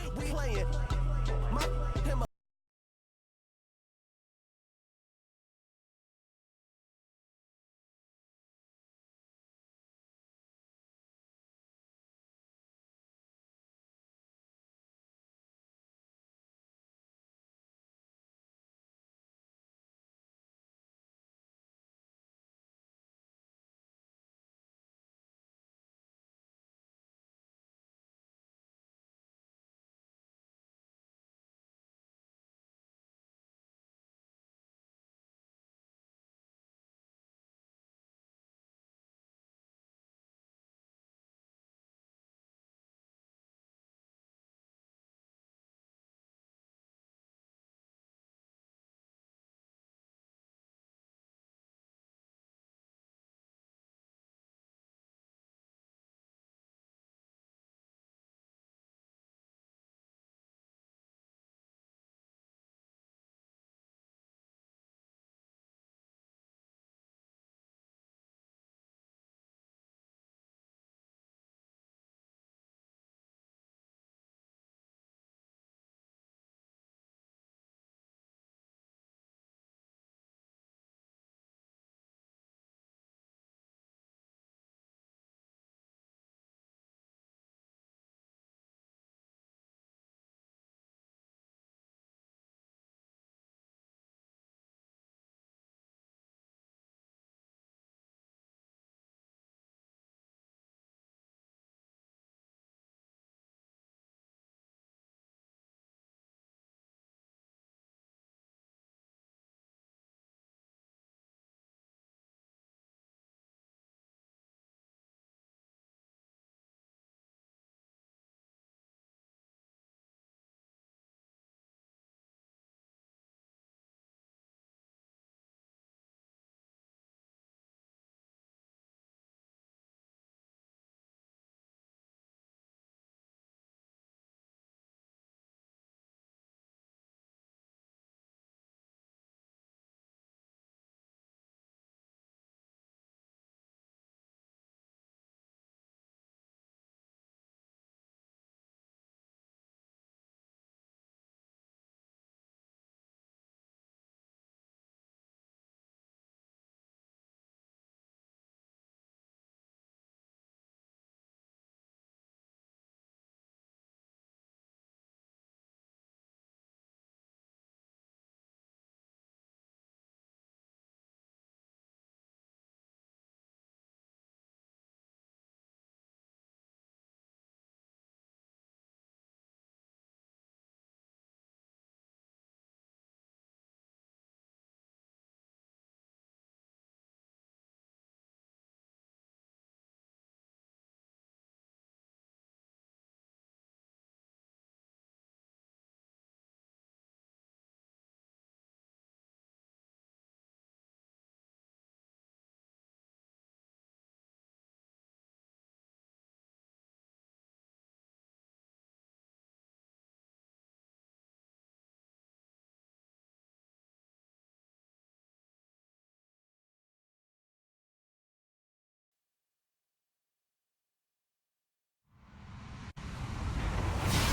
We playing. Him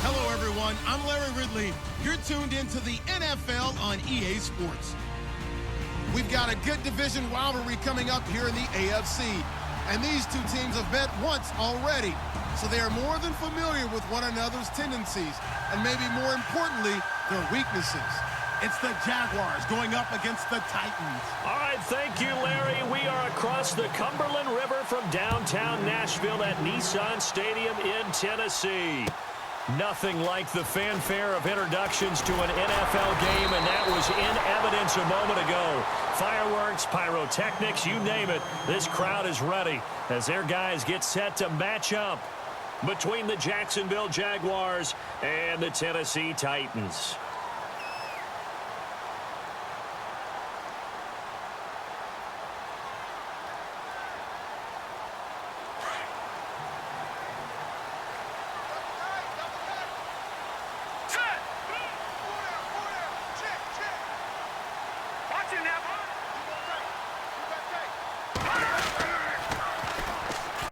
Hello, everyone. I'm Larry Ridley. You're tuned into the NFL on EA Sports. We've got a good division rivalry coming up here in the AFC. And these two teams have met once already. So they are more than familiar with one another's tendencies. And maybe more importantly, their weaknesses. It's the Jaguars going up against the Titans. All right, thank you, Larry. We are across the Cumberland River from downtown Nashville at Nissan Stadium in Tennessee. Nothing like the fanfare of introductions to an NFL game, and that was in evidence a moment ago. Fireworks, pyrotechnics, you name it. This crowd is ready as their guys get set to match up between the Jacksonville Jaguars and the Tennessee Titans.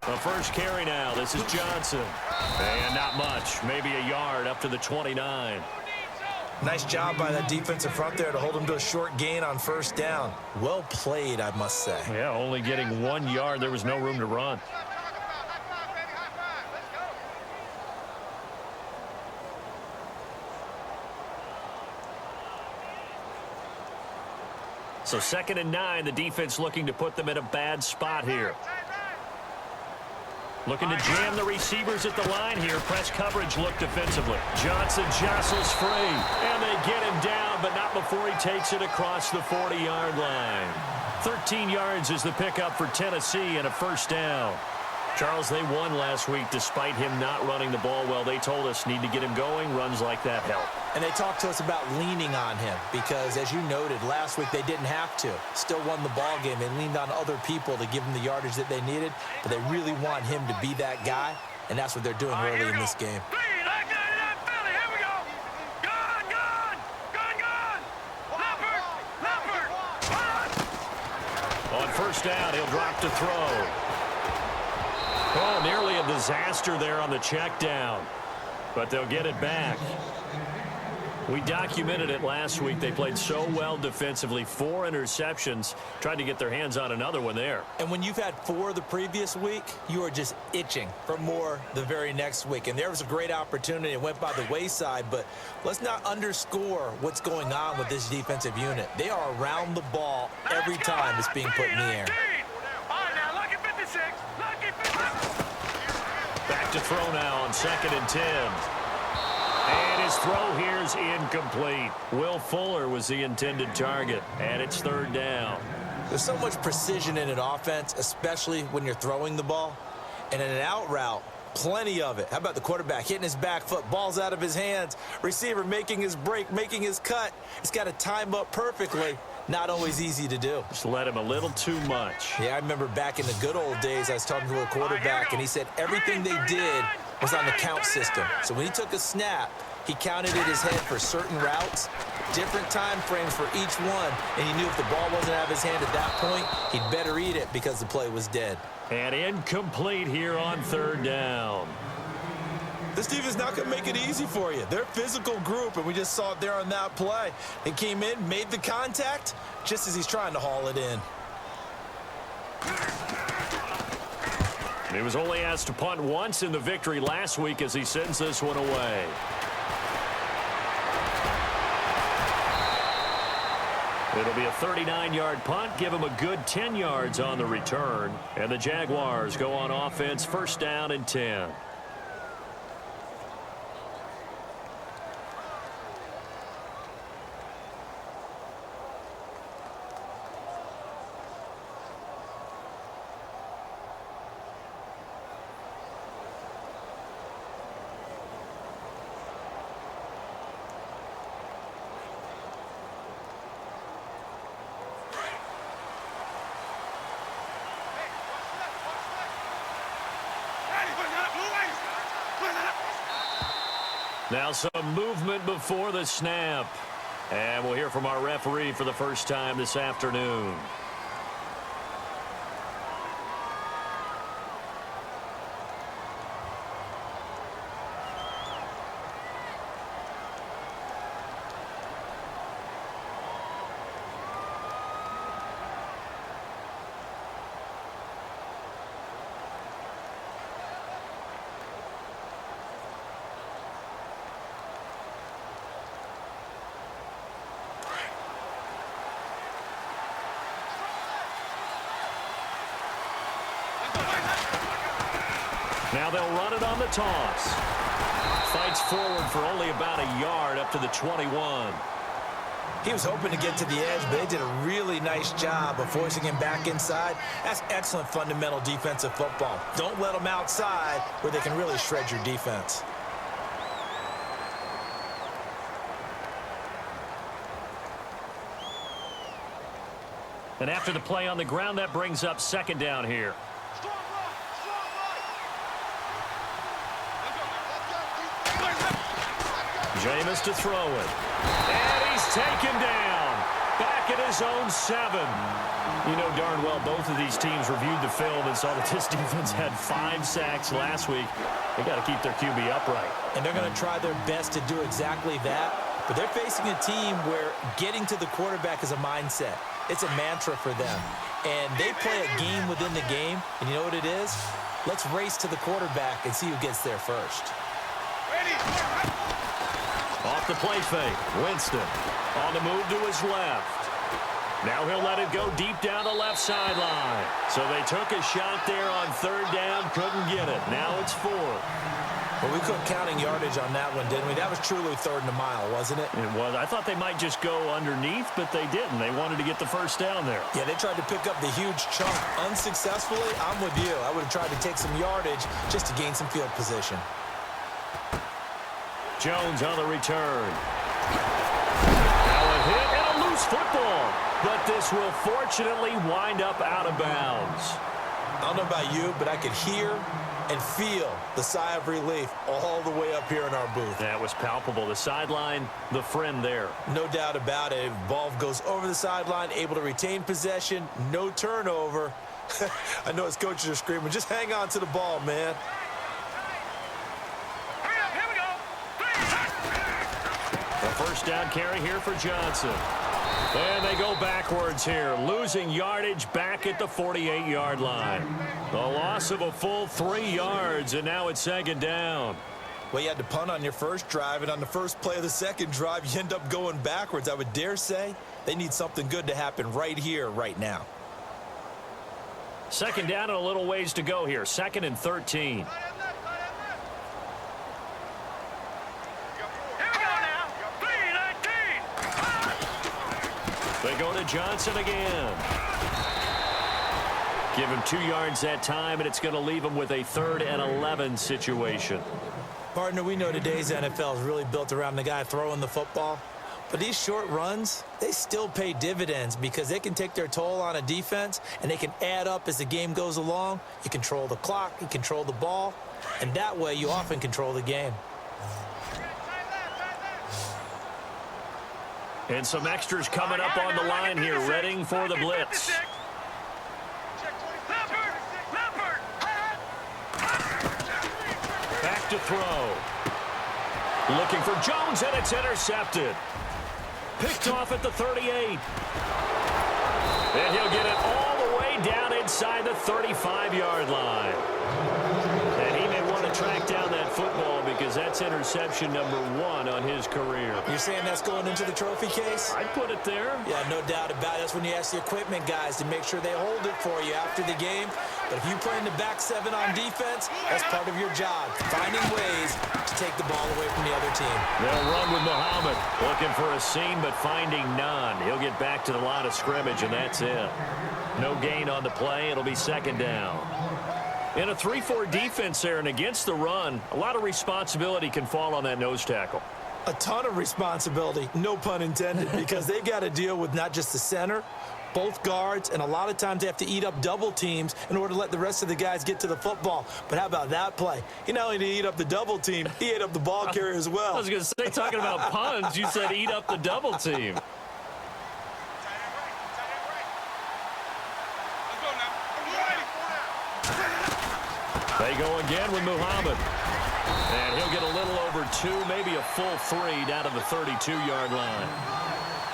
The first carry now. This is Johnson. And not much. Maybe a yard up to the 29. Nice job by that defensive front there to hold him to a short gain on first down. Well played, I must say. Yeah, only getting 1 yard. There was no room to run. So 2nd and 9, the defense looking to put them in a bad spot here. Looking to jam the receivers at the line here. Press coverage look defensively. Johnson jostles free. And they get him down, but not before he takes it across the 40-yard line. 13 yards is the pickup for Tennessee and a first down. Charles, they won last week despite him not running the ball well. They told us need to get him going. Runs like that help. And they talked to us about leaning on him because, as you noted, last week they didn't have to. Still won the ball game. They leaned on other people to give them the yardage that they needed, but they really want him to be that guy, and that's what they're doing early in this game. On first down, he'll drop to throw. Oh, nearly a disaster there on the check down, but they'll get it back. We documented it last week. They played so well defensively. 4 interceptions. Tried to get their hands on another one there. And when you've had 4 the previous week, you are just itching for more the very next week. And there was a great opportunity. It went by the wayside, but let's not underscore what's going on with this defensive unit. They are around the ball every time it's being put in the air. Back to throw now on 2nd and 10. And his throw here is incomplete. Will Fuller was the intended target, and it's 3rd down. There's so much precision in an offense, especially when you're throwing the ball. And in an out route, plenty of it. How about the quarterback hitting his back foot, balls out of his hands, receiver making his break, making his cut. He's got to time up perfectly. Not always easy to do. Just let him a little too much. Yeah, I remember back in the good old days, I was talking to a quarterback, and he said everything they did was on the count system. So when he took a snap, he counted in his head for certain routes, different time frames for each one, and he knew if the ball wasn't out of his hand at that point, he'd better eat it because the play was dead. And incomplete here on 3rd down. This defense is not going to make it easy for you. They're a physical group, and we just saw it there on that play. They came in, made the contact, just as he's trying to haul it in. He was only asked to punt once in the victory last week as he sends this one away. It'll be a 39-yard punt, give him a good 10 yards on the return. And the Jaguars go on offense, 1st down and 10. Now some movement before the snap. And we'll hear from our referee for the first time this afternoon. Now they'll run it on the toss. Fights forward for only about a yard up to the 21. He was hoping to get to the edge, but they did a really nice job of forcing him back inside. That's excellent fundamental defensive football. Don't let them outside where they can really shred your defense. And after the play on the ground, that brings up 2nd down here. Jameis to throw it. And he's taken down. back at his own 7. You know darn well both of these teams reviewed the film and saw that this defense had 5 sacks last week. They got to keep their QB upright. And they're going to try their best to do exactly that. But they're facing a team where getting to the quarterback is a mindset. It's a mantra for them. And they play a game within the game. And you know what it is? Let's race to the quarterback and see who gets there first. Off the play fake. Winston on the move to his left. Now he'll let it go deep down the left sideline. So they took a shot there on 3rd down, couldn't get it. Now it's 4th. Well, we couldn't counting yardage on that one, didn't we? That was truly 3rd and a mile, wasn't it? It was. I thought they might just go underneath, but they didn't. They wanted to get the first down there. Yeah, they tried to pick up the huge chunk unsuccessfully. I'm with you. I would have tried to take some yardage just to gain some field position. Jones on the return. Now a hit and a loose football. But this will fortunately wind up out of bounds. I don't know about you, but I could hear and feel the sigh of relief all the way up here in our booth. That was palpable. The sideline, the friend there. No doubt about it. Ball goes over the sideline, able to retain possession, no turnover. I know his coaches are screaming, just hang on to the ball, man. Here we go. The first down carry here for Johnson. And they go backwards here, losing yardage back at the 48-yard line. The loss of a full 3 yards, and now it's 2nd down. Well, you had to punt on your first drive, and on the first play of the second drive, you end up going backwards. I would dare say they need something good to happen right here, right now. 2nd down and a little ways to go here. 2nd and 13. They go to Johnson again. Give him 2 yards that time, and it's going to leave him with a 3rd and 11 situation. Partner, we know today's NFL is really built around the guy throwing the football. But these short runs, they still pay dividends because they can take their toll on a defense, and they can add up as the game goes along. You control the clock, you control the ball, and that way you often control the game. And some extras coming up on the line here, readying for the blitz. Back to throw. Looking for Jones, and it's intercepted. Picked off at the 38. And he'll get it all the way down inside the 35-yard line. And he may want to track down that football because that's interception number 1 on his career. You're saying that's going into the trophy case? I'd put it there. Yeah, no doubt about it. That's when you ask the equipment guys to make sure they hold it for you after the game. But if you play in the back 7 on defense, that's part of your job, finding ways to take the ball away from the other team. They'll run with Muhammad, looking for a seam but finding none. He'll get back to the line of scrimmage, and that's it. No gain on the play. It'll be 2nd down. In a 3-4 defense there and against the run, a lot of responsibility can fall on that nose tackle. A ton of responsibility, no pun intended, because they got to deal with not just the center, both guards, and a lot of times they have to eat up double teams in order to let the rest of the guys get to the football. But how about that play? He not only did he eat up the double team, he ate up the ball carrier as well. I was going to say, talking about puns, you said eat up the double team. They go again with Muhammad. And he'll get a little over 2, maybe a full 3 down to the 32-yard line.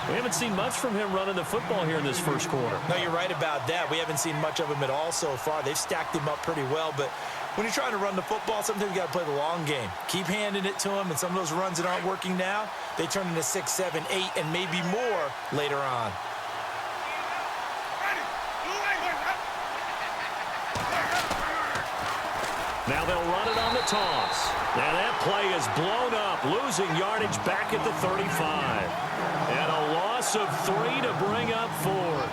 We haven't seen much from him running the football here in this first quarter. No, you're right about that. We haven't seen much of him at all so far. They've stacked him up pretty well, but when you're trying to run the football, sometimes you got to play the long game. Keep handing it to him, and some of those runs that aren't working now, they turn into 6, 7, 8, and maybe more later on. Now they'll run it on the toss. Now that play is blown up, losing yardage back at the 35. And a loss of 3 to bring up 4th.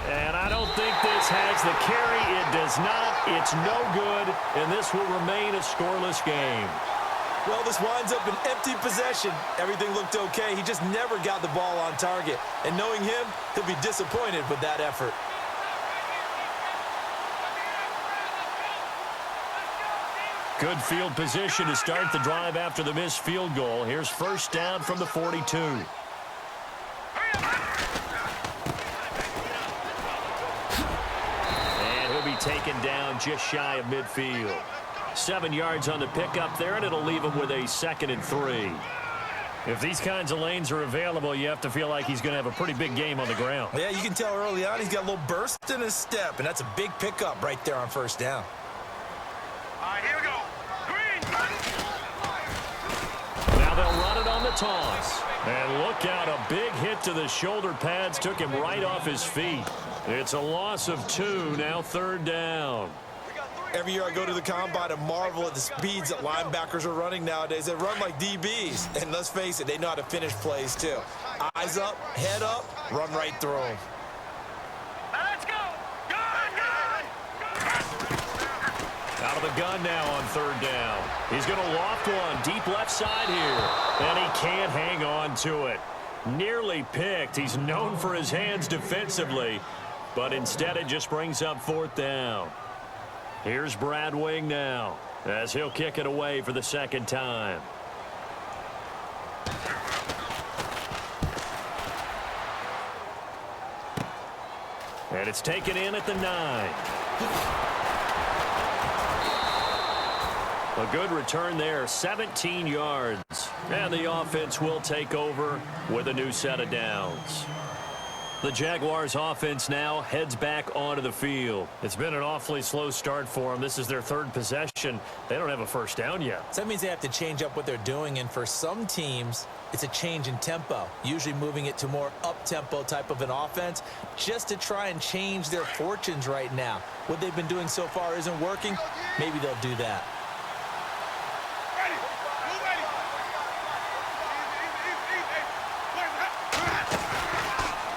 And I don't think this has the carry. It does not. It's no good, and this will remain a scoreless game. Well, this winds up an empty possession. Everything looked okay. He just never got the ball on target. And knowing him, he'll be disappointed with that effort. Good field position to start the drive after the missed field goal. Here's first down from the 42. And he'll be taken down just shy of midfield. 7 yards on the pickup there, and it'll leave him with a 2nd and 3. If these kinds of lanes are available, you have to feel like he's going to have a pretty big game on the ground. Yeah, you can tell early on he's got a little burst in his step, and that's a big pickup right there on first down. All right, here we go. Now they'll run it on the toss. And look out, a big hit to the shoulder pads took him right off his feet. It's a loss of 2, now 3rd down. Every year I go to the combine and marvel at the speeds that linebackers are running nowadays. They run like DBs. And let's face it, they know how to finish plays too. Eyes up, head up, run right through them. Let's go. Out of the gun now on 3rd down. He's going to loft one deep left side here. And he can't hang on to it. Nearly picked. He's known for his hands defensively. But instead it just brings up 4th down. Here's Brad Wing now as he'll kick it away for the 2nd time. And it's taken in at the 9. A good return there, 17 yards. And the offense will take over with a new set of downs. The Jaguars offense now heads back onto the field. It's been an awfully slow start for them. This is their 3rd possession. They don't have a first down yet. So that means they have to change up what they're doing, and for some teams, it's a change in tempo, usually moving it to more up-tempo type of an offense just to try and change their fortunes right now. What they've been doing so far isn't working. Maybe they'll do that.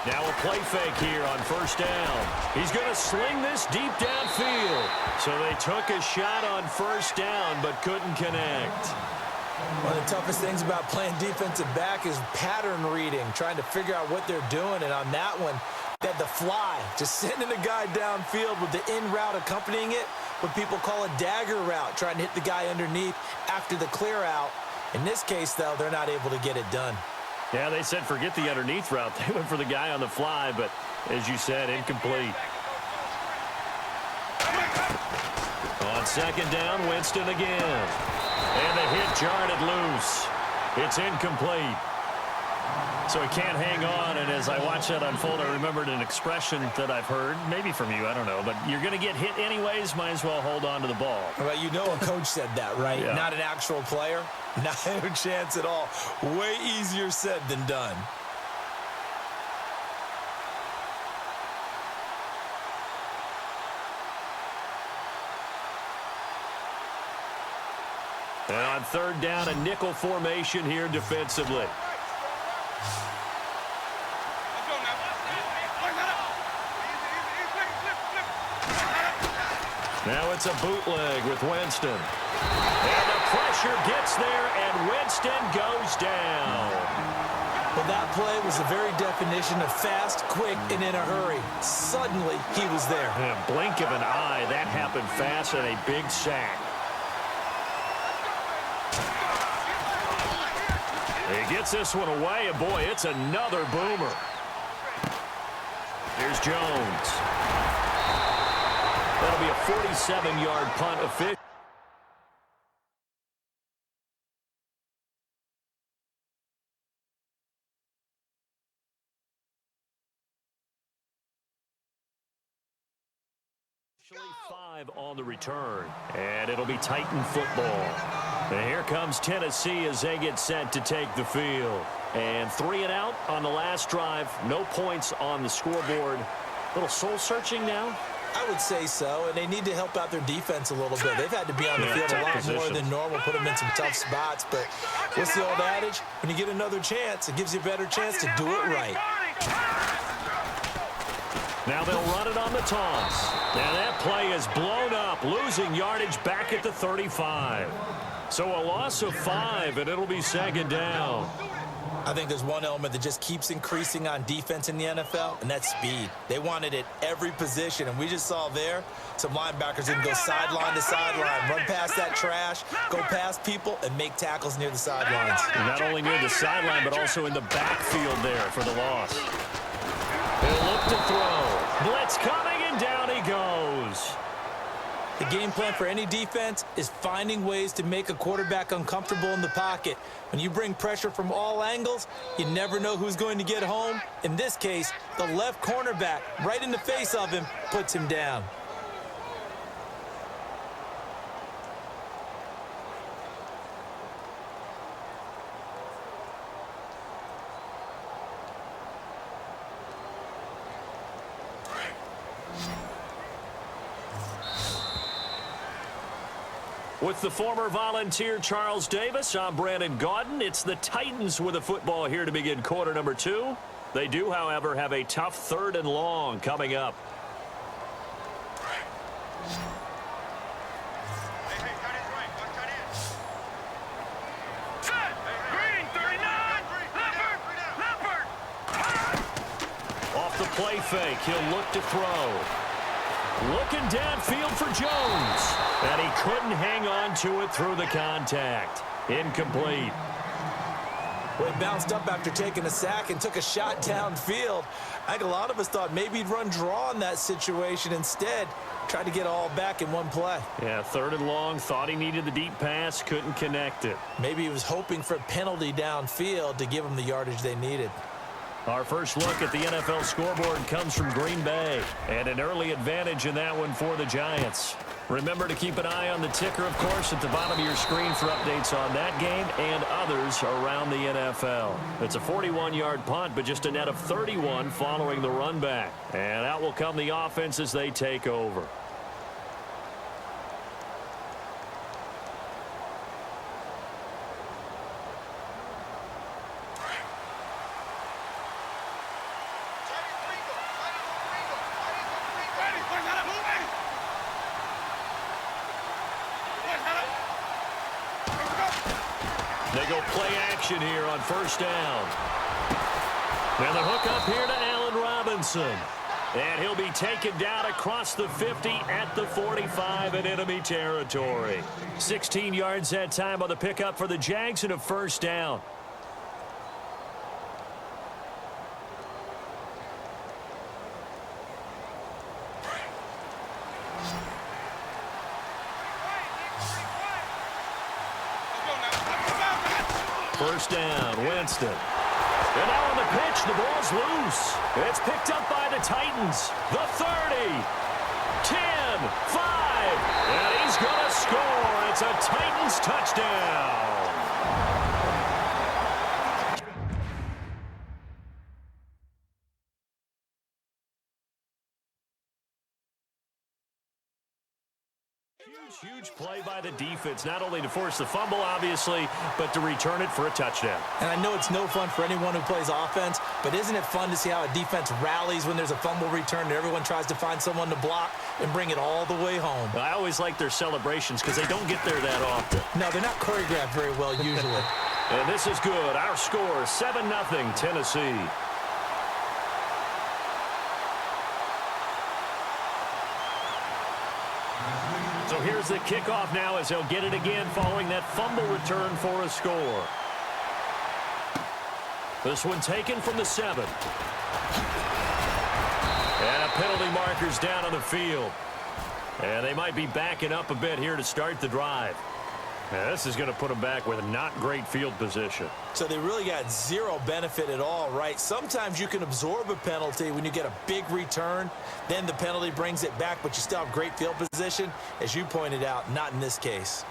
Now a play fake here on first down. He's going to sling this deep downfield. So they took a shot on first down but couldn't connect. One of the toughest things about playing defensive back is pattern reading, trying to figure out what they're doing. And on that one, they had the fly, just sending a guy downfield with the in route accompanying it, what people call a dagger route, trying to hit the guy underneath after the clear out. In this case, though, they're not able to get it done. Yeah, they said forget the underneath route. They went for the guy on the fly, but as you said, incomplete. On 2nd down, Winston again. And the hit jarred it loose. It's incomplete. So he can't hang on, and as I watch that unfold, I remembered an expression that I've heard, maybe from you, I don't know, but you're going to get hit anyways, might as well hold on to the ball. Well, you know a coach said that, right? Yeah. Not an actual player. Not a chance at all. Way easier said than done. And on 3rd down, a nickel formation here defensively. Now it's a bootleg with Winston. And the pressure gets there, and Winston goes down. Well, that play was the very definition of fast, quick, and in a hurry. Suddenly, he was there. In a blink of an eye, that happened fast, and a big sack. He gets this one away, and boy, it's another boomer. Here's Jones. That'll be a 47-yard punt official. Officially 5 on the return, and it'll be Titan football. And here comes Tennessee as they get set to take the field. And 3 and out on the last drive. No points on the scoreboard. A little soul-searching now. I would say so, and they need to help out their defense a little bit. They've had to be on the field a lot more than normal, put them in some tough spots. But what's the old adage? When you get another chance, it gives you a better chance to do it right. Now they'll run it on the toss. And that play is blown up, losing yardage back at the 35. So a loss of 5, and it'll be second down. I think there's one element that just keeps increasing on defense in the NFL, and that's speed. They want it at every position, and we just saw there some linebackers that can go sideline to sideline, run past that trash, go past people, and make tackles near the sidelines. And not only near the sideline, but also in the backfield there for the loss. He'll look to throw. Blitz coming, and down he goes. The game plan for any defense is finding ways to make a quarterback uncomfortable in the pocket. When you bring pressure from all angles, you never know who's going to get home. In this case, the left cornerback, right in the face of him, puts him down. With the former Volunteer Charles Davis, I'm Brandon Gaudin. It's the Titans with a football here to begin quarter number 2. They do, however, have a tough 3rd and long coming up. Off the play fake, he'll look to throw. Looking downfield for Jones. And he couldn't hang on to it through the contact. Incomplete. Well, he bounced up after taking a sack and took a shot downfield. I think a lot of us thought maybe he'd run draw in that situation. Instead, tried to get all back in one play. Yeah, 3rd and long. Thought he needed the deep pass. Couldn't connect it. Maybe he was hoping for a penalty downfield to give him the yardage they needed. Our first look at the NFL scoreboard comes from Green Bay, and an early advantage in that one for the Giants. Remember to keep an eye on the ticker, of course, at the bottom of your screen for updates on that game and others around the NFL. It's a 41-yard punt, but just a net of 31 following the run back. And out will come the offense as they take over. They go play action here on first down. And the hook up here to Allen Robinson. And he'll be taken down across the 50 at the 45 in enemy territory. 16 yards that time on the pickup for the JAX and a first down. First down, Winston. And now on the pitch, the ball's loose. It's picked up by the Titans. The 30, 10, 5, and he's going to score. It's a Titans touchdown. Huge play by the defense, not only to force the fumble, obviously, but to return it for a touchdown. And I know it's no fun for anyone who plays offense, but isn't it fun to see how a defense rallies when there's a fumble return and everyone tries to find someone to block and bring it all the way home? I always like their celebrations because they don't get there that often. No, they're not choreographed very well usually. And this is good. Our score, 7-0 Tennessee. So here's the kickoff now as they'll get it again following that fumble return for a score. This one taken from the 7. And a penalty marker's down on the field. And they might be backing up a bit here to start the drive. Now, this is going to put them back with a not great field position. So they really got zero benefit at all, right? Sometimes you can absorb a penalty when you get a big return. Then the penalty brings it back, but you still have great field position. As you pointed out, not in this case.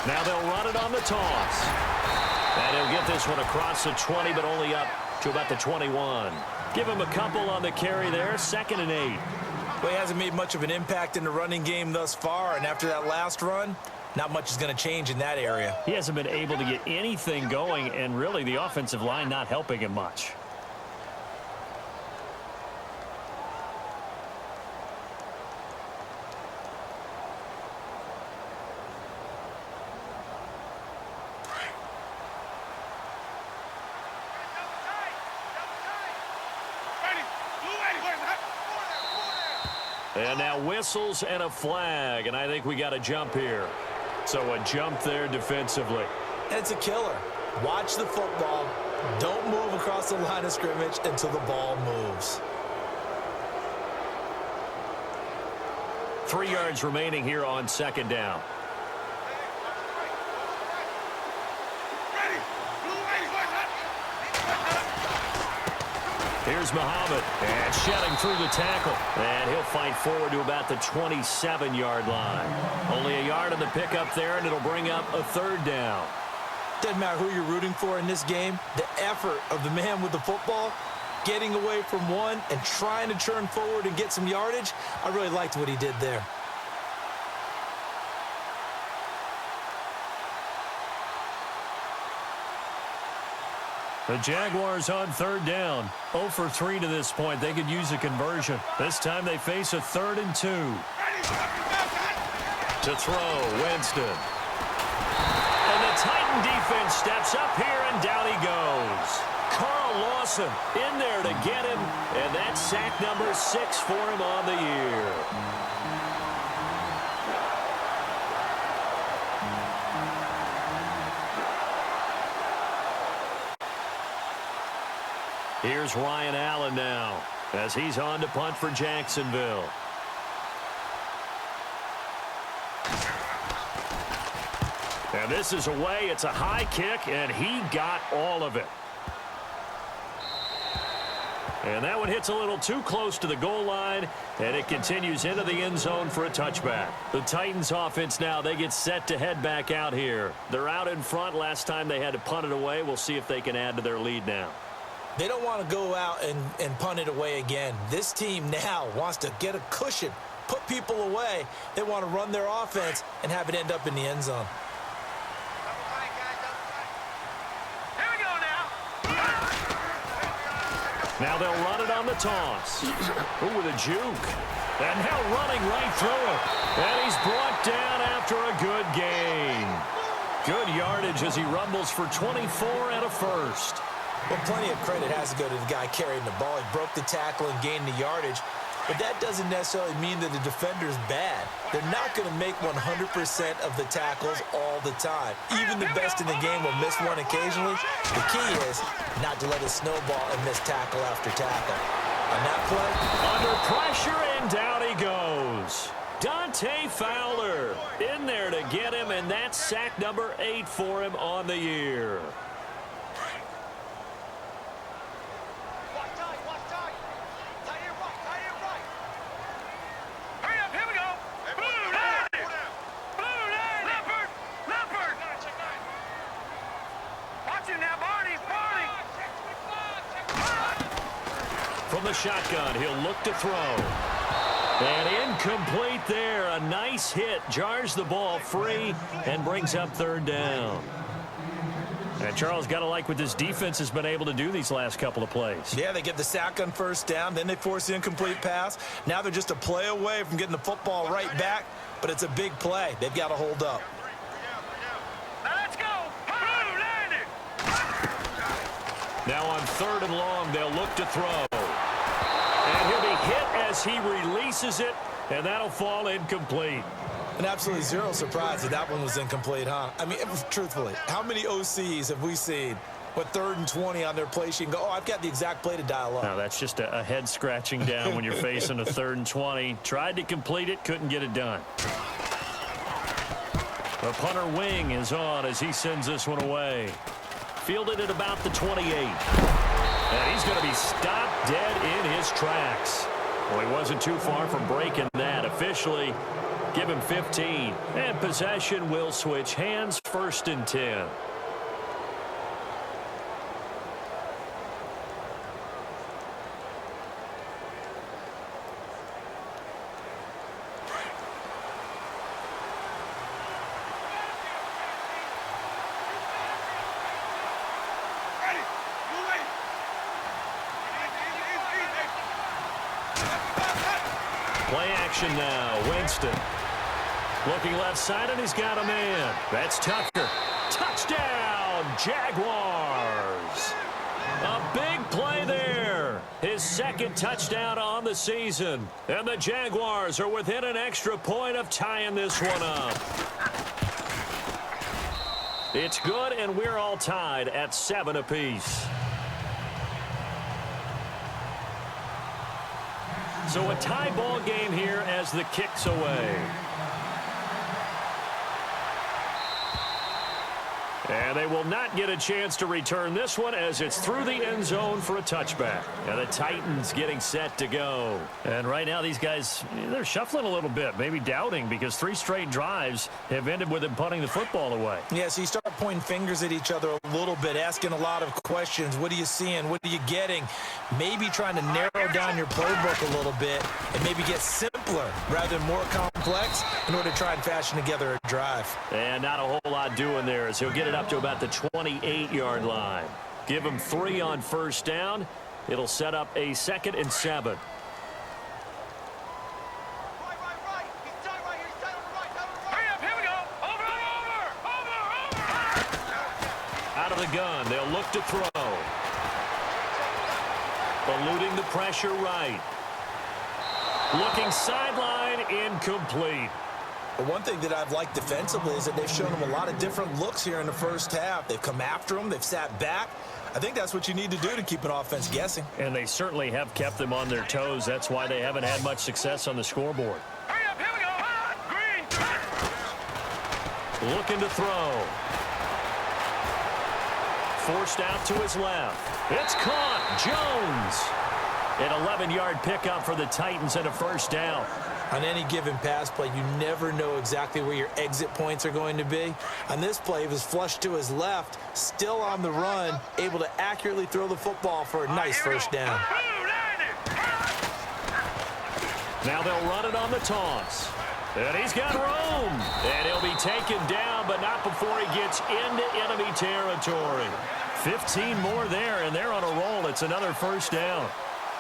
Now they'll run it on the toss. And he'll get this one across the 20, but only up to about the 21. Give him a couple on the carry there, 2nd and 8. Well, he hasn't made much of an impact in the running game thus far, and after that last run, not much is going to change in that area. He hasn't been able to get anything going, and really the offensive line not helping him much. And now whistles and a flag, and I think we got a jump here. So a jump there defensively. It's a killer. Watch the football. Don't move across the line of scrimmage until the ball moves. 3 yards remaining here on 2nd down. Here's Muhammad, and shedding through the tackle. And he'll fight forward to about the 27-yard line. Only a yard on the pickup there, and it'll bring up a 3rd down. Doesn't matter who you're rooting for in this game. The effort of the man with the football, getting away from one and trying to turn forward and get some yardage, I really liked what he did there. The Jaguars on 3rd down. 0 for 3 to this point. They could use a conversion. This time they face a 3rd and 2. To throw, Winston. And the Titan defense steps up here, and down he goes. Carl Lawson in there to get him, and that's sack number 6 for him on the year. Here's Ryan Allen now as he's on to punt for Jacksonville. And this is away. It's a high kick, and he got all of it. And that one hits a little too close to the goal line, and it continues into the end zone for a touchback. The Titans offense now, they get set to head back out here. They're out in front. Last time they had to punt it away. We'll see if they can add to their lead now. They don't want to go out and punt it away again. This team now wants to get a cushion, put people away. They want to run their offense and have it end up in the end zone. Here we go now. Now they'll run it on the toss. Ooh, with a juke. And now running right through it. And he's brought down after a good gain. Good yardage as he rumbles for 24 and a first. Well, plenty of credit has to go to the guy carrying the ball. He broke the tackle and gained the yardage. But that doesn't necessarily mean that the defender's bad. They're not going to make 100% of the tackles all the time. Even the best in the game will miss one occasionally. The key is not to let it snowball and miss tackle after tackle. On that play, under pressure, and down he goes. Dante Fowler in there to get him, and that's sack number 8 for him on the year. From the shotgun, he'll look to throw. And incomplete there. A nice hit. Jars the ball free and brings up 3rd down. And Charles, got to like what this defense has been able to do these last couple of plays. Yeah, they get the sack on 1st down. Then they force the incomplete pass. Now they're just a play away from getting the football right back. But it's a big play. They've got to hold up. Let's go. Now on 3rd and long, they'll look to throw. And he'll be hit as he releases it, and that'll fall incomplete. And absolutely zero surprise that that one was incomplete, huh? I mean, truthfully, how many OCs have we seen with 3rd and 20 on their play sheet and go, oh, I've got the exact play to dial up? Now, that's just a head scratching down when you're facing a 3rd and 20. Tried to complete it, couldn't get it done. The punter wing is on as he sends this one away. Fielded at about the 28. And he's going to be stopped dead in his tracks. Well, he wasn't too far from breaking that. Officially, give him 15. And possession will switch hands, 1st and 10. Play action now. Winston. Looking left side, and he's got a man. That's Tucker. Touchdown, Jaguars. A big play there. His second touchdown on the season. And the Jaguars are within an extra point of tying this one up. It's good, and we're all tied at 7 apiece. So a tie ball game here as the kick's away. And they will not get a chance to return this one as it's through the end zone for a touchback. And the Titans getting set to go. And right now these guys, they're shuffling a little bit, maybe doubting, because 3 straight drives have ended with them punting the football away. Yeah, so you start pointing fingers at each other a little bit, asking a lot of questions. What are you seeing? What are you getting? Maybe trying to narrow down your playbook a little bit and maybe get simpler rather than more complex in order to try and fashion together a drive. And not a whole lot doing there as he'll get it up to about the 28-yard line. Give him 3 on first down. It'll set up a 2nd and 7. Out of the gun, they'll look to throw. Eluding the pressure right. Looking sideline, incomplete. But one thing that I've liked defensively is that they've shown them a lot of different looks here in the first half. They've come after them. They've sat back. I think that's what you need to do to keep an offense guessing. And they certainly have kept them on their toes. That's why they haven't had much success on the scoreboard. Hurry up, here we go. Green. Looking to throw. Forced out to his left. It's caught. Jones. An 11-yard pickup for the Titans and a first down. On any given pass play, you never know exactly where your exit points are going to be. On this play, it was flushed to his left, still on the run, able to accurately throw the football for a nice first down. Now they'll run it on the toss. And he's got room. And he'll be taken down, but not before he gets into enemy territory. 15 more there, and they're on a roll. It's another first down.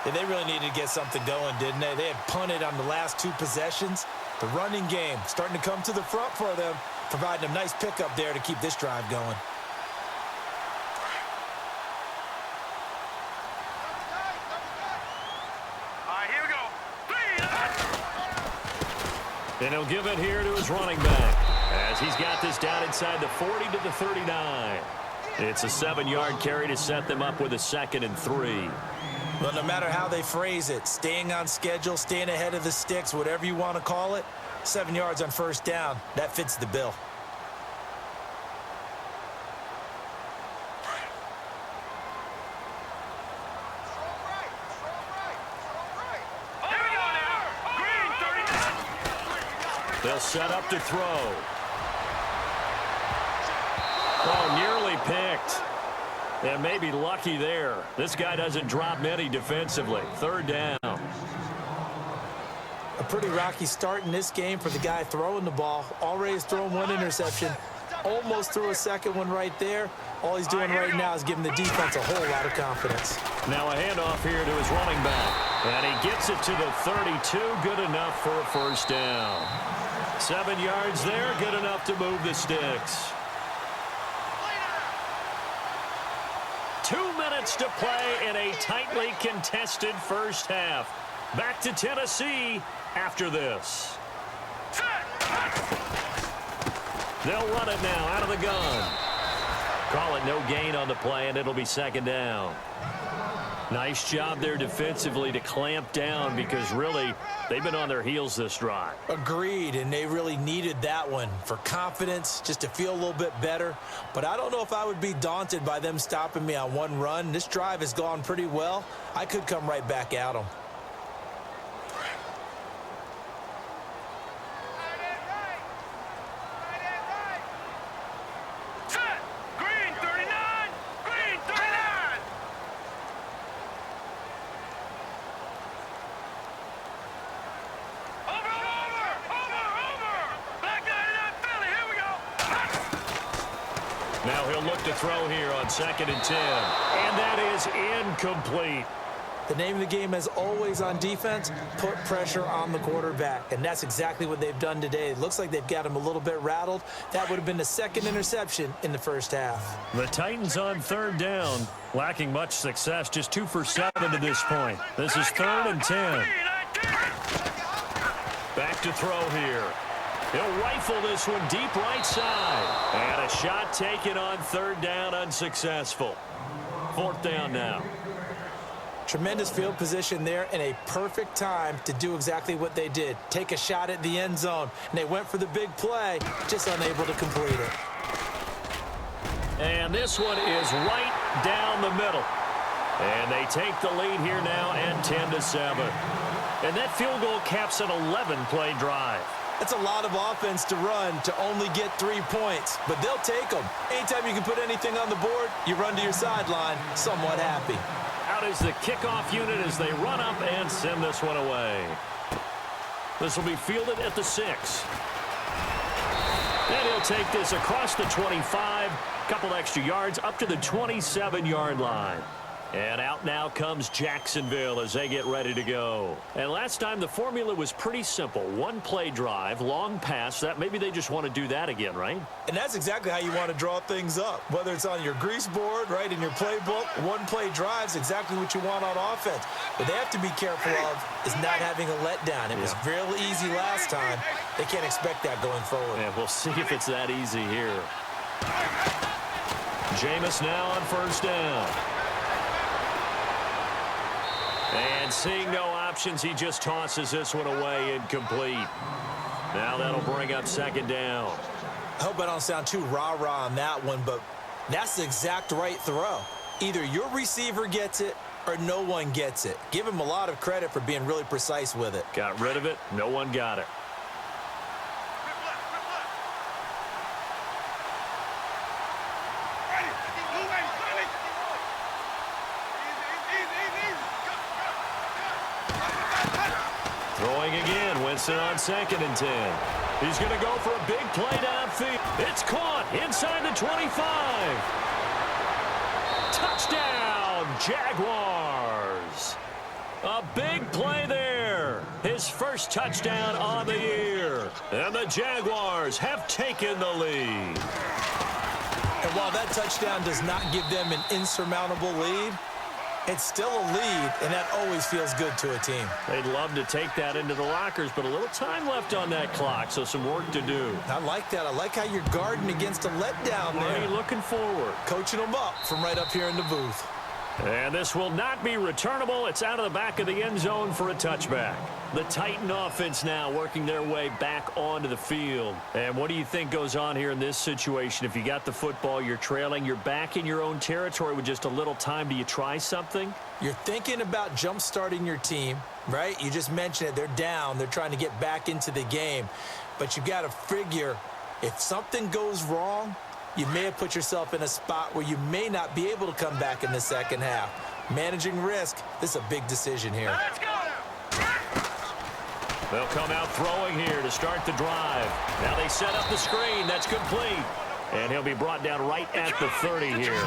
Yeah, they really needed to get something going, didn't they? They had punted on the last 2 possessions. The running game starting to come to the front for them, providing a nice pickup there to keep this drive going. All right, here we go. 3. And he'll give it here to his running back as he's got this down inside the 40 to the 39. It's a 7-yard carry to set them up with a 2nd and 3. Well, no matter how they phrase it, staying on schedule, staying ahead of the sticks, whatever you want to call it, 7 yards on first down, that fits the bill. Here we go now. Green 39. They'll set up to throw. Oh, nearly picked. And maybe lucky there. This guy doesn't drop many defensively. 3rd down. A pretty rocky start in this game for the guy throwing the ball. Already has thrown 1 interception. Almost threw a 2nd one right there. All he's doing right now is giving the defense a whole lot of confidence. Now a handoff here to his running back. And he gets it to the 32. Good enough for a first down. 7 yards there. Good enough to move the sticks. 2 minutes to play in a tightly contested first half. Back to Tennessee after this. They'll run it now out of the gun. Call it no gain on the play, and it'll be 2nd down. Nice job there defensively to clamp down because really they've been on their heels this drive. Agreed, and they really needed that one for confidence, just to feel a little bit better. But I don't know if I would be daunted by them stopping me on 1 run. This drive has gone pretty well. I could come right back at them. Green 39. Green 39. Over. Back 99 Philly. Here we go. Now he'll look to throw here on 2nd and 10. And that is incomplete. The name of the game is always on defense, put pressure on the quarterback. And that's exactly what they've done today. It looks like they've got him a little bit rattled. That would have been the second interception in the first half. The Titans on third down, lacking much success, just 2 for 7 to this point. This is 3rd and 10. Back to throw here. He'll rifle this one deep right side. And a shot taken on 3rd down, unsuccessful. 4th down now. Tremendous field position there and a perfect time to do exactly what they did. Take a shot at the end zone. And they went for the big play, just unable to complete it. And this one is right down the middle. And they take the lead here now at 10-7. And that field goal caps an 11-play drive. That's a lot of offense to run to only get 3 points, but they'll take them. Anytime you can put anything on the board, you run to your sideline somewhat happy. Out is the kickoff unit as they run up and send this one away. This will be fielded at the 6. And he'll take this across the 25, couple extra yards up to the 27-yard line. And out now comes Jacksonville as they get ready to go. And last time the formula was pretty simple. 1-play drive, long pass. That maybe they just want to do that again, right? And that's exactly how you want to draw things up. Whether it's on your grease board, right, in your playbook, 1-play drive's exactly what you want on offense. What they have to be careful of is not having a letdown. It was real easy last time. They can't expect that going forward. And we'll see if it's that easy here. Jameis now on 1st down. And seeing no options, he just tosses this one away incomplete. Now that'll bring up 2nd down. I hope I don't sound too rah-rah on that one, but that's the exact right throw. Either your receiver gets it or no one gets it. Give him a lot of credit for being really precise with it. Got rid of it. No one got it. Throwing again, Winston on 2nd and 10. He's going to go for a big play downfield. It's caught inside the 25. Touchdown, Jaguars. A big play there. His first touchdown on the year. And the Jaguars have taken the lead. And while that touchdown does not give them an insurmountable lead, it's still a lead, and that always feels good to a team. They'd love to take that into the lockers, but a little time left on that clock, so some work to do. I like that. I like how you're guarding against a letdown there. Already looking forward. Coaching them up from right up here in the booth. And this will not be returnable. It's out of the back of the end zone for a touchback. The Titan offense now working their way back onto the field. And what do you think goes on here in this situation? If you got the football, you're trailing, you're back in your own territory with just a little time. Do you try something? You're thinking about jump-starting your team, right? You just mentioned it. They're down. They're trying to get back into the game. But you got to figure if something goes wrong, you may have put yourself in a spot where you may not be able to come back in the second half. Managing risk, this is a big decision here. Let's go! They'll come out throwing here to start the drive. Now they set up the screen. That's complete. And he'll be brought down right at the 30 here.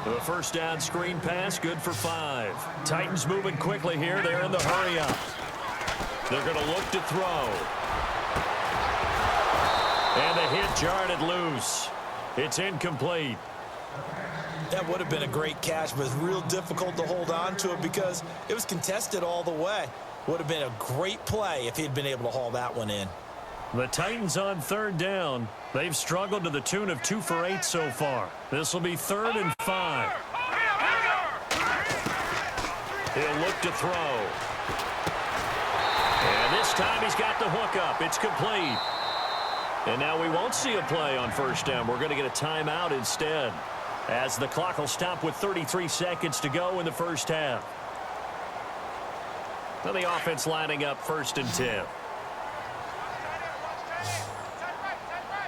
The first down screen pass, good for 5. Titans moving quickly here. They're in the hurry up. They're going to look to throw. And the hit jarred it loose. It's incomplete. That would have been a great catch, but it's real difficult to hold on to it because it was contested all the way. Would have been a great play if he'd been able to haul that one in. The Titans on 3rd down. They've struggled to the tune of 2 for 8 so far. This will be 3rd and 5. He'll look to throw. And this time he's got the hook up. It's complete. And now we won't see a play on 1st down. We're going to get a timeout instead, as the clock will stop with 33 seconds to go in the first half. Now the offense lining up 1st and 10.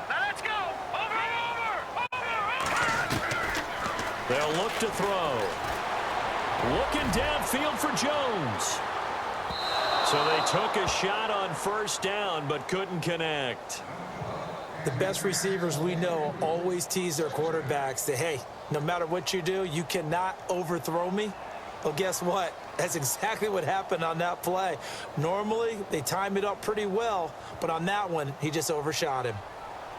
Now let's go! Over! They'll look to throw. Looking downfield for Jones. So they took a shot on 1st down, but couldn't connect. The best receivers we know always tease their quarterbacks that, hey, no matter what you do, you cannot overthrow me. Well, guess what? That's exactly what happened on that play. Normally, they time it up pretty well, but on that one, he just overshot him.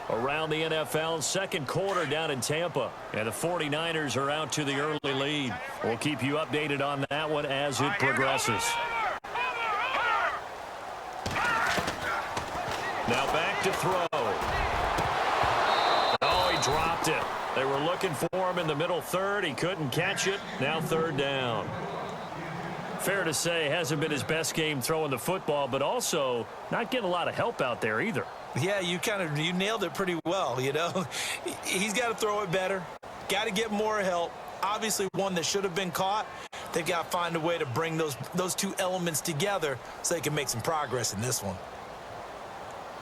Around the NFL, second quarter down in Tampa, and the 49ers are out to the early lead. We'll keep you updated on that one as it progresses. Now back to throw. Oh, he dropped it. They were looking for him in the middle third. He couldn't catch it. Now third down. Fair to say, hasn't been his best game throwing the football, but also not getting a lot of help out there either. Yeah, you nailed it pretty well, you know. He's got to throw it better. Got to get more help. Obviously, one that should have been caught. They've got to find a way to bring those two elements together so they can make some progress in this one.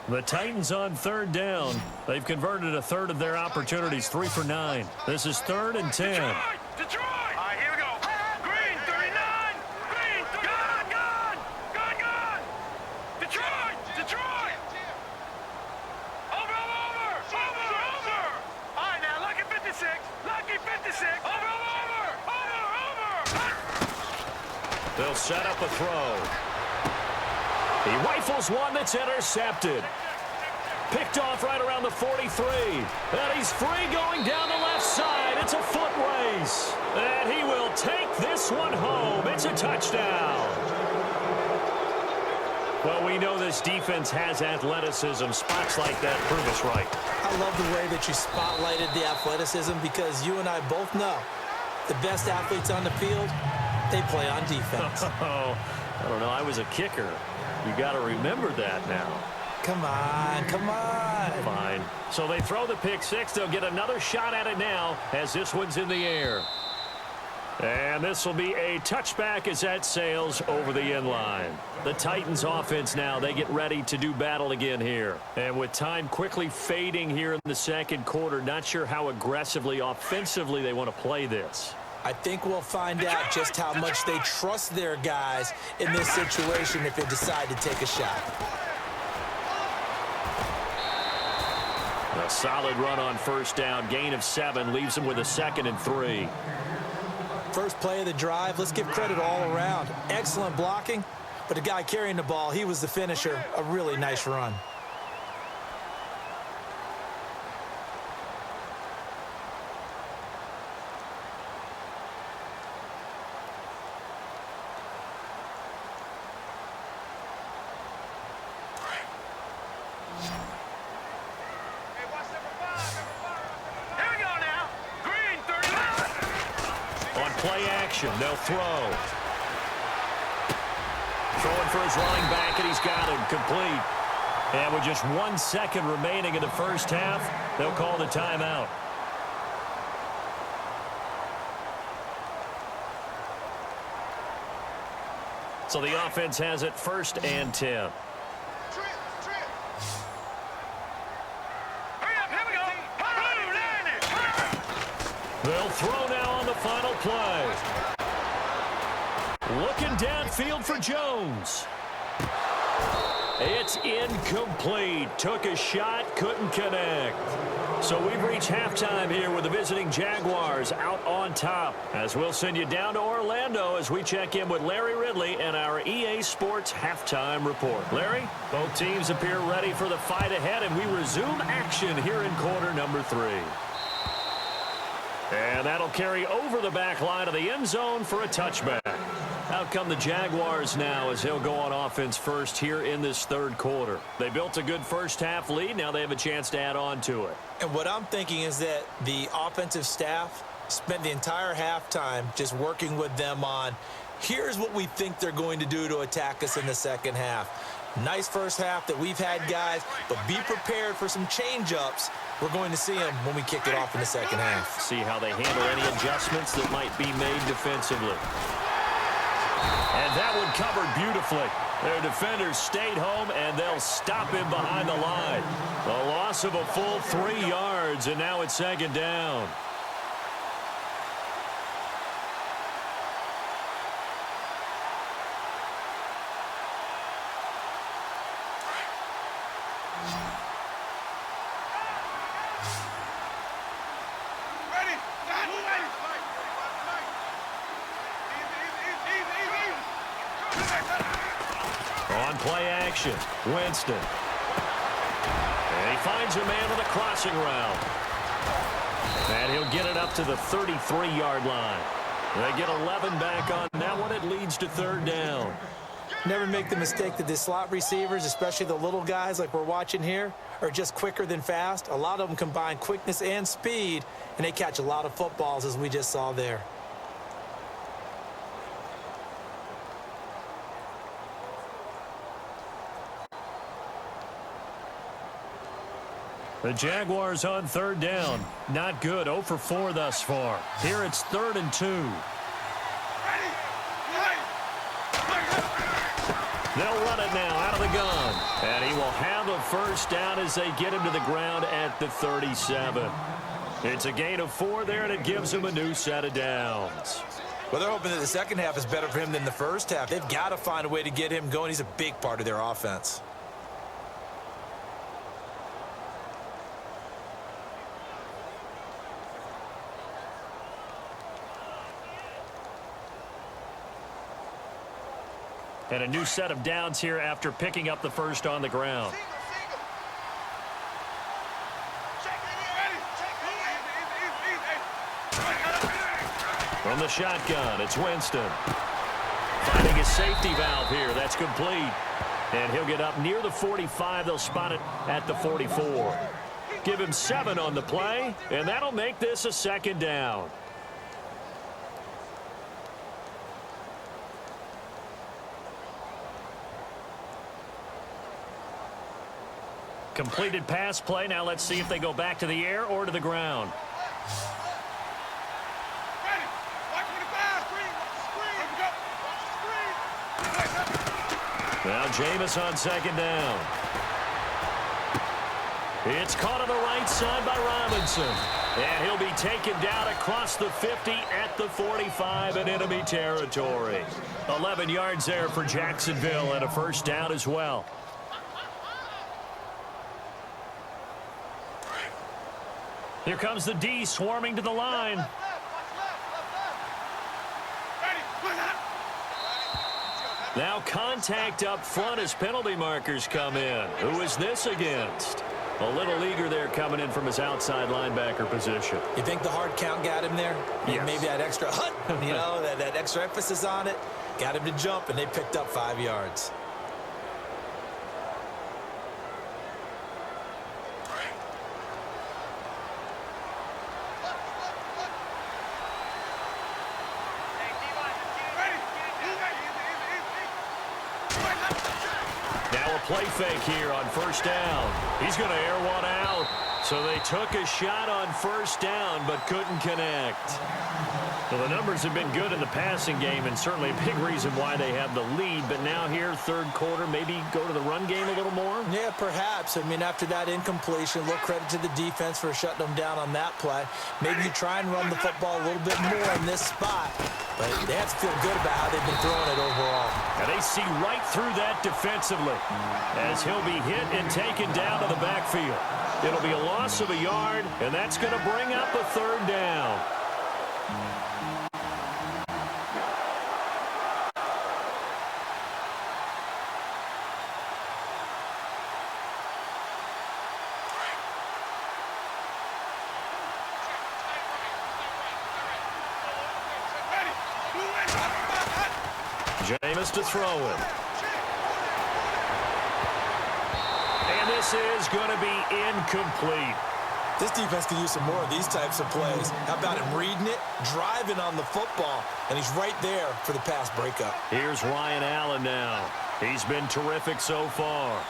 The Titans on third down. They've converted a third of their opportunities, 3 for 9. This is 3rd and 10. Detroit! All right, here we go. Green, 39. Green, gone. Detroit. Over. All right, now, lucky 56. Over. They'll set up a throw. He rifles one that's intercepted. Picked off right around the 43. And he's free going down the left side. It's a foot race. And he will take this one home. It's a touchdown. Well, we know this defense has athleticism. Spots like that prove us right. I love the way that you spotlighted the athleticism because you and I both know the best athletes on the field, they play on defense. Oh, I don't know. I was a kicker. You got to remember that now. Come on. Fine. So they throw the pick six. They'll get another shot at it now as this one's in the air. And this will be a touchback as that sails over the end line. The Titans offense now, they get ready to do battle again here. And with time quickly fading here in the second quarter, not sure how aggressively, offensively they want to play this. I think we'll find out just how much they trust their guys in this situation if they decide to take a shot. A solid run on first down. Gain of 7 leaves them with a 2nd and 3. First play of the drive, let's give credit all around. Excellent blocking, but the guy carrying the ball, he was the finisher. A really nice run. Play action. They'll throw. Throwing for his running back, and he's got him complete. And with just 1 second remaining in the first half, they'll call the timeout. So the offense has it 1st and 10. They'll throw now on the final play. Looking downfield for Jones. It's incomplete. Took a shot, couldn't connect. So we've reached halftime here with the visiting Jaguars out on top. As we'll send you down to Orlando as we check in with Larry Ridley and our EA Sports halftime report. Larry, both teams appear ready for the fight ahead, and we resume action here in quarter number 3. And that'll carry over the back line of the end zone for a touchback. Out come the Jaguars now as he'll go on offense first here in this third quarter. They built a good first half lead. Now they have a chance to add on to it. And what I'm thinking is that the offensive staff spent the entire halftime just working with them on, here's what we think they're going to do to attack us in the second half. Nice first half that we've had, guys, but be prepared for some change-ups. We're going to see them when we kick it off in the second half. See how they handle any adjustments that might be made defensively. And that one covered beautifully. Their defenders stayed home, and they'll stop him behind the line. A loss of a full 3 yards, and now it's 2nd down. play action. Winston. And he finds a man with a crossing route. And he'll get it up to the 33-yard line. They get 11 back on that one. It leads to third down. Never make the mistake that the slot receivers, especially the little guys like we're watching here, are just quicker than fast. A lot of them combine quickness and speed, and they catch a lot of footballs, as we just saw there. The Jaguars on third down. Not good. 0 for 4 thus far. Here it's 3rd and 2. They'll run it now out of the gun. And he will have a first down as they get him to the ground at the 37. It's a gain of 4 there, and it gives him a new set of downs. Well, they're hoping that the second half is better for him than the first half. They've got to find a way to get him going. He's a big part of their offense. And a new set of downs here after picking up the first on the ground. From the shotgun, it's Winston. Finding his safety valve here. That's complete. And he'll get up near the 45. They'll spot it at the 44. Give him 7 on the play, and that'll make this a second down. Completed pass play. Now let's see if they go back to the air or to the ground. Now Jameis on second down. It's caught on the right side by Robinson. And he'll be taken down across the 50 at the 45 in enemy territory. 11 yards there for Jacksonville and a first down as well. Here comes the D swarming to the line. Now contact up front as penalty markers come in. Who is this against? A little eager there coming in from his outside linebacker position. You think the hard count got him there? Yes. Maybe that extra that extra emphasis on it got him to jump, and they picked up 5 yards. Play fake here on first down. He's going to air one out. So they took a shot on first down but couldn't connect. Well, the numbers have been good in the passing game and certainly a big reason why they have the lead. But now here, third quarter, maybe go to the run game a little more? Yeah, perhaps. I mean, after that incompletion, a little credit to the defense for shutting them down on that play. Maybe you try and run the football a little bit more in this spot. But they have to feel good about how they've been throwing it overall. And they see right through that defensively as he'll be hit and taken down to the backfield. It'll be a loss of a yard, and that's going to bring up a third down. Jameis to throw it. And this is going to be incomplete. This defense can use some more of these types of plays. How about him reading it, driving on the football, and he's right there for the pass breakup. Here's Ryan Allen now. He's been terrific so far.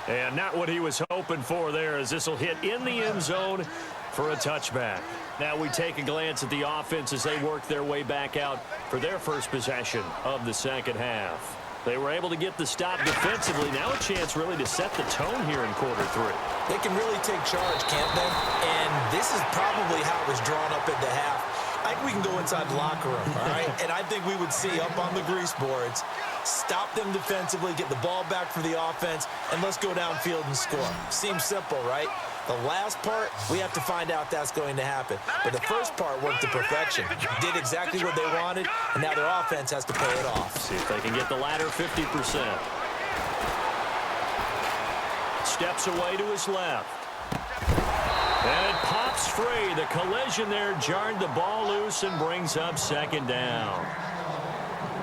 And not what he was hoping for there, as this will hit in the end zone for a touchback. Now we take a glance at the offense as they work their way back out for their first possession of the second half. They were able to get the stop defensively. Now a chance really to set the tone here in quarter 3. They can really take charge, can't they? And this is probably how it was drawn up at the half. I think we can go inside the locker room, all right? And I think we would see up on the grease boards, stop them defensively, get the ball back for the offense, and let's go downfield and score. Seems simple, right? The last part, we have to find out that's going to happen. But the first part worked to perfection. Did exactly what they wanted, and now their offense has to pay it off. See if they can get the latter 50%. Steps away to his left. And it pops free. The collision there jarred the ball loose and brings up second down.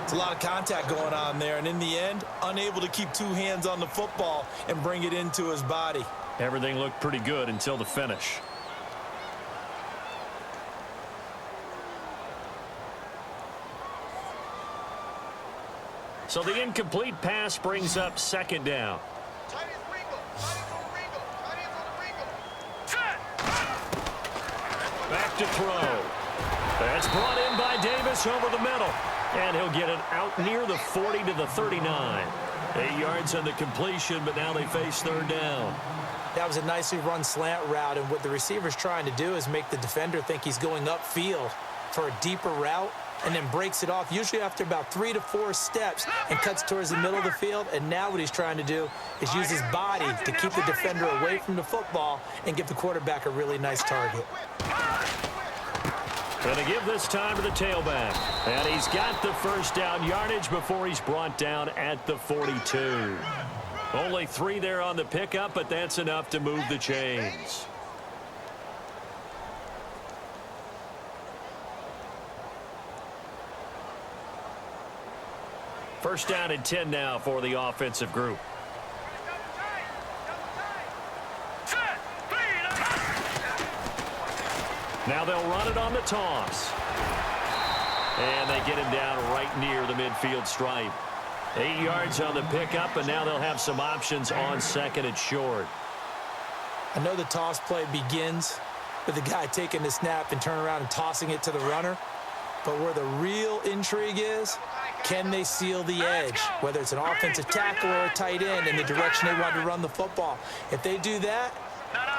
It's a lot of contact going on there, and in the end, unable to keep two hands on the football and bring it into his body. Everything looked pretty good until the finish. So the incomplete pass brings up second down. Back to throw. That's brought in by Davis over the middle. And he'll get it out near the 40 to the 39. 8 yards on the completion, but now they face third down. That was a nicely run slant route, and what the receiver's trying to do is make the defender think he's going upfield for a deeper route and then breaks it off, usually after about 3 to 4 steps, and cuts towards the middle of the field. And now what he's trying to do is use his body to keep the defender away from the football and give the quarterback a really nice target. Going to give this time to the tailback. And he's got the first down yardage before he's brought down at the 42. Only 3 there on the pickup, but that's enough to move the chains. First down and 10 now for the offensive group. Now they'll run it on the toss. And they get him down right near the midfield stripe. 8 yards on the pickup, and now they'll have some options on second and short. I know the toss play begins with the guy taking the snap and turning around and tossing it to the runner. But where the real intrigue is, can they seal the edge, whether it's an offensive tackle or a tight end in the direction they want to run the football? If they do that,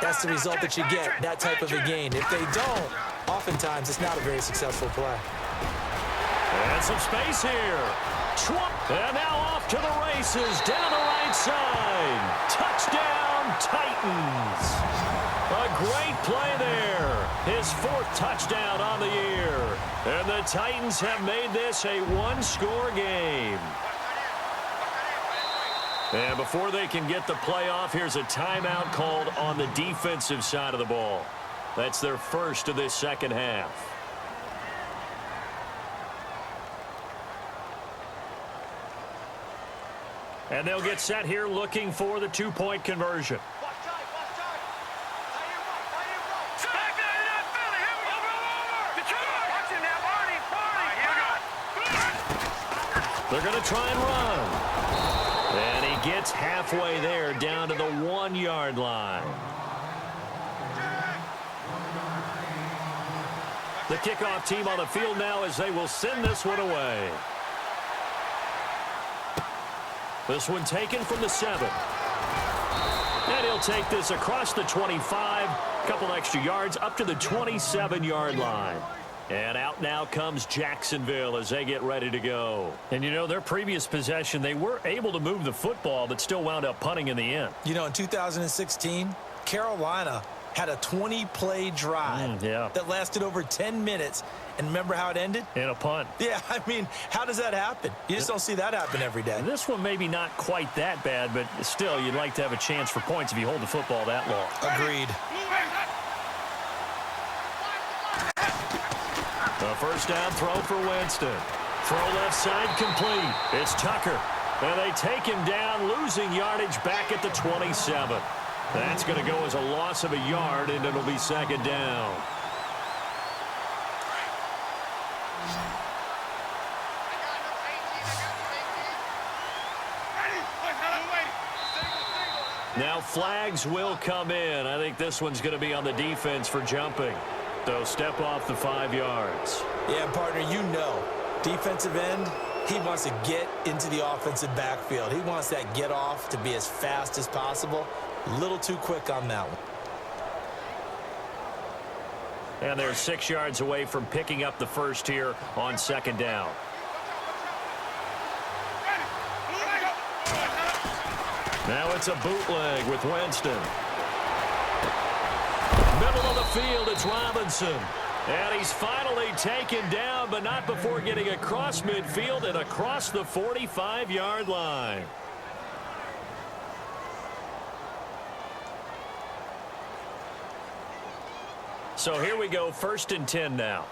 that's the result that you get, that type of a gain. If they don't, oftentimes it's not a very successful play. And some space here. And now off to the races down the right side. Touchdown, Titans. A great play there. His 4th touchdown on the year. And the Titans have made this a one-score game. And before they can get the play off, here's a timeout called on the defensive side of the ball. That's their first of this second half. And they'll get set here looking for the 2-point conversion. They're going to try and run. And he gets halfway there down to the 1-yard line. The kickoff team on the field now as they will send this one away. This one taken from the 7. And he'll take this across the 25, a couple extra yards up to the 27-yard line. And out now comes Jacksonville as they get ready to go. And, you know, their previous possession, they were able to move the football, but still wound up punting in the end. You know, in 2016, Carolina had a 20-play drive that lasted over 10 minutes. And remember how it ended? In a punt. Yeah, I mean, how does that happen? You just don't see that happen every day. This one maybe not quite that bad, but still, you'd like to have a chance for points if you hold the football that long. Agreed. The first down throw for Winston. Throw left side complete. It's Tucker. And they take him down, losing yardage back at the 27. That's going to go as a loss of a yard, and it'll be second down. Now flags will come in. I think this one's going to be on the defense for jumping. So step off the 5 yards. Yeah, partner, you know, defensive end, he wants to get into the offensive backfield. He wants that get off to be as fast as possible. A little too quick on that one. And they're 6 yards away from picking up the first here on second down. Now it's a bootleg with Winston. Middle of the field, it's Robinson. And he's finally taken down, but not before getting across midfield and across the 45-yard line. So here we go, 1st and 10 now.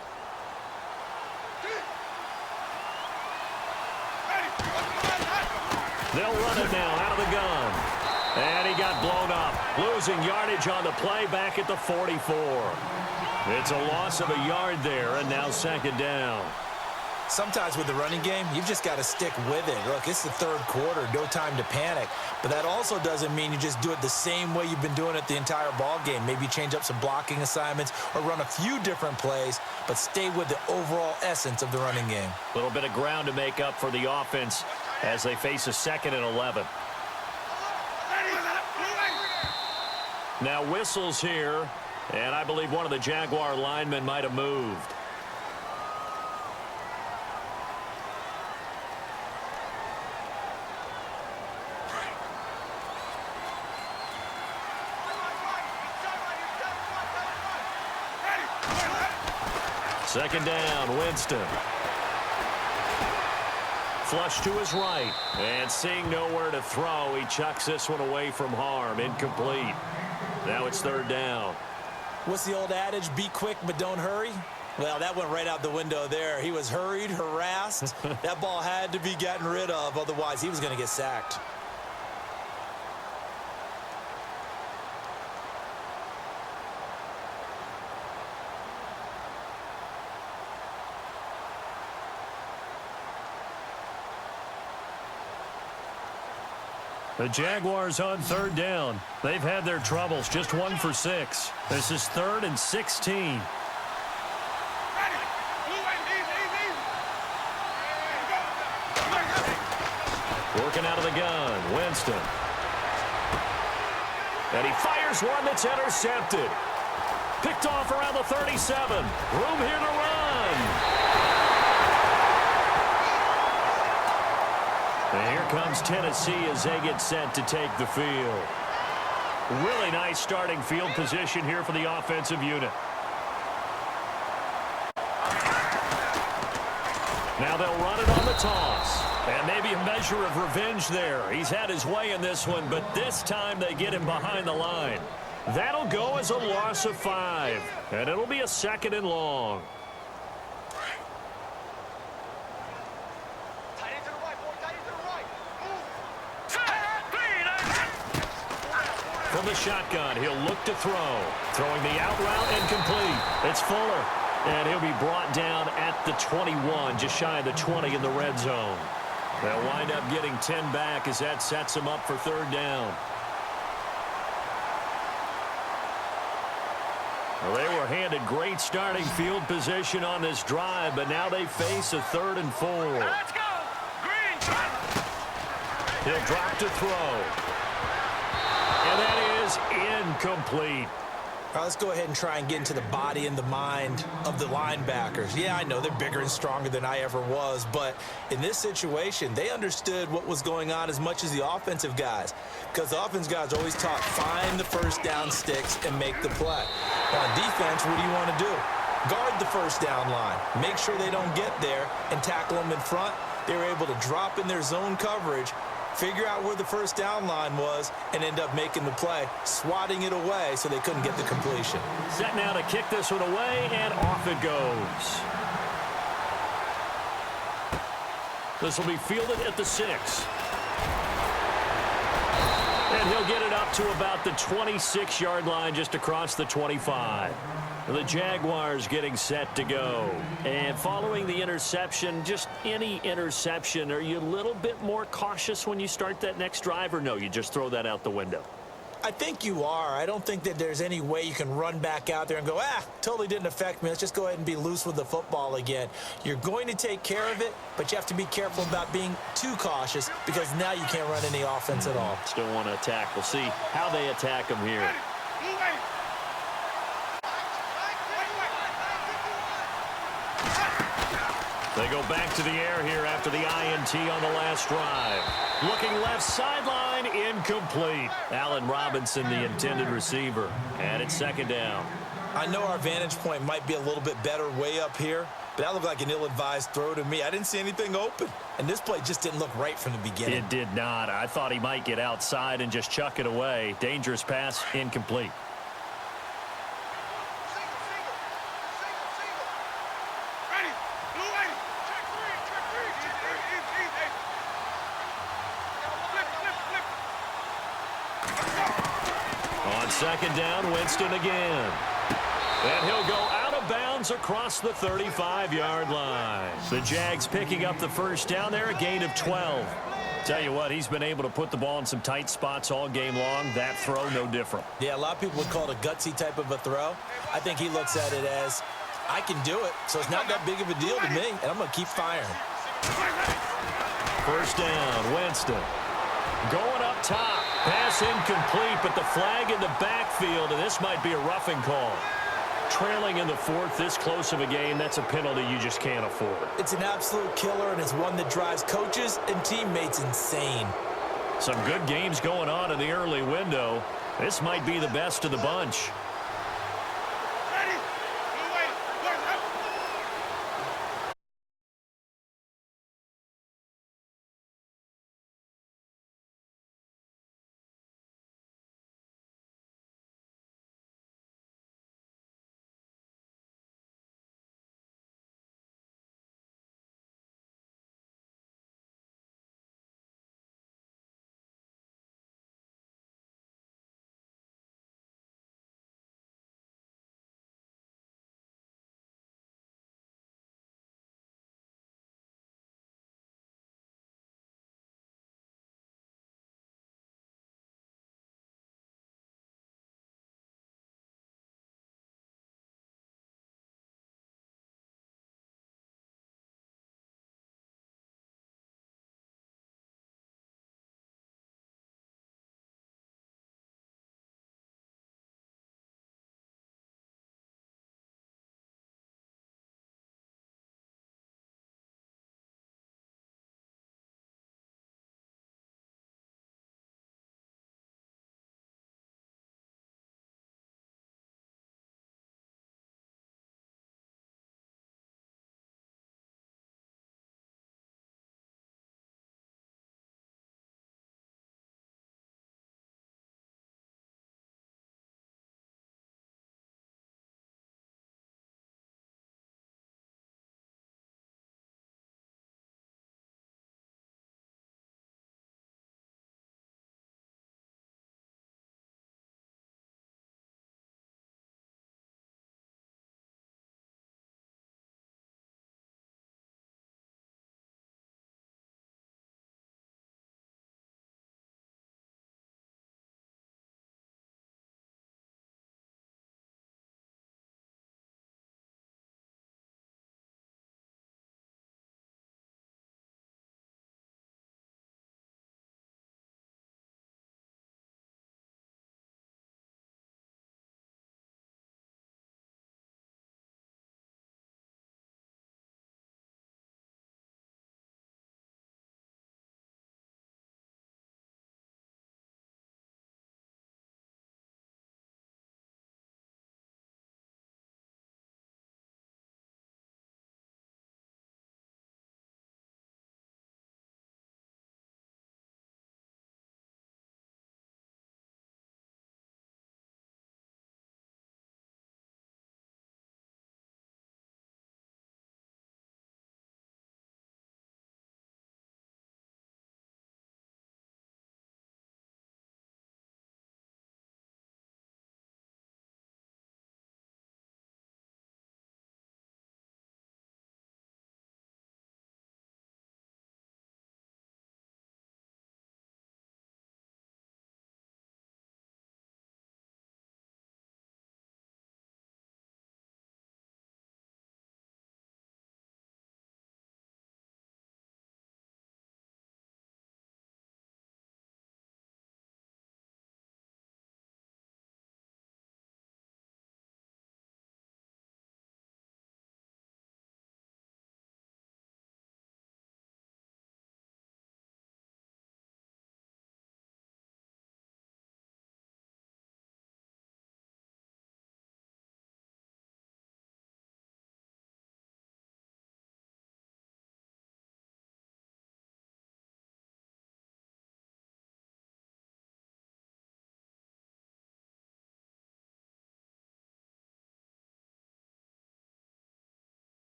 They'll run it now out of the gun. And he got blown up, losing yardage on the play back at the 44. It's a loss of a yard there, and now second down. Sometimes with the running game, you've just got to stick with it. Look, it's the third quarter, no time to panic. But that also doesn't mean you just do it the same way you've been doing it the entire ball game. Maybe change up some blocking assignments or run a few different plays, but stay with the overall essence of the running game. A little bit of ground to make up for the offense as they face a 2nd and 11. Now whistles here, and I believe one of the Jaguar linemen might have moved. Second down, Winston. Flush to his right, and seeing nowhere to throw, he chucks this one away from harm. Incomplete. Now it's 3rd down. What's the old adage? Be quick, but don't hurry. Well, that went right out the window there. He was hurried, harassed. That ball had to be gotten rid of, otherwise he was going to get sacked. The Jaguars on 3rd down. They've had their troubles, just 1 for 6. This is 3rd and 16. Working out of the gun, Winston. And he fires one that's intercepted. Picked off around the 37. Room here to run. And here comes Tennessee as they get set to take the field. Really nice starting field position here for the offensive unit. Now they'll run it on the toss. And maybe a measure of revenge there. He's had his way in this one, but this time they get him behind the line. That'll go as a loss of 5. And it'll be a 2nd and long. From the shotgun, he'll look to throw. Throwing the out route and complete. It's Fuller. And he'll be brought down at the 21, just shy of the 20 in the red zone. They'll wind up getting 10 back as that sets them up for 3rd down. Well, they were handed great starting field position on this drive, but now they face a 3rd and 4. Let's go! Green! He'll drop to throw. And that is incomplete. All right, let's go ahead and try and get into the body and the mind of the linebackers. Yeah, I know they're bigger and stronger than I ever was, but in this situation, they understood what was going on as much as the offensive guys, because the offensive guys are always taught, find the first down sticks and make the play. Now, on defense, what do you want to do? Guard the first down line. Make sure they don't get there and tackle them in front. They were able to drop in their zone coverage, figure out where the first down line was, and end up making the play, swatting it away so they couldn't get the completion. Set now to kick this one away, and off it goes. This will be fielded at the 6. And he'll get it up to about the 26-yard line, just across the 25. The Jaguars getting set to go. And following the interception, just any interception, are you a little bit more cautious when you start that next drive, or no, you just throw that out the window? I think you are. I don't think that there's any way you can run back out there and go, totally didn't affect me. Let's just go ahead and be loose with the football again. You're going to take care of it, but you have to be careful about being too cautious, because now you can't run any offense at all. Still want to attack. We'll see how they attack them here. They go back to the air here after the INT on the last drive. Looking left sideline, incomplete. Allen Robinson, the intended receiver. And it's second down. I know our vantage point might be a little bit better way up here, but that looked like an ill-advised throw to me. I didn't see anything open, and this play just didn't look right from the beginning. It did not. I thought he might get outside and just chuck it away. Dangerous pass, incomplete. On second down, Winston again. And he'll go out of bounds across the 35-yard line. The Jags picking up the first down there, a gain of 12. Tell you what, he's been able to put the ball in some tight spots all game long. That throw, no different. Yeah, a lot of people would call it a gutsy type of a throw. I think he looks at it as, I can do it, so it's not that big of a deal to me, and I'm going to keep firing. First down, Winston. Going up top. Pass incomplete, but the flag in the backfield, and this might be a roughing call. Trailing in the fourth, this close of a game, that's a penalty you just can't afford. It's an absolute killer, and it's one that drives coaches and teammates insane. Some good games going on in the early window. This might be the best of the bunch.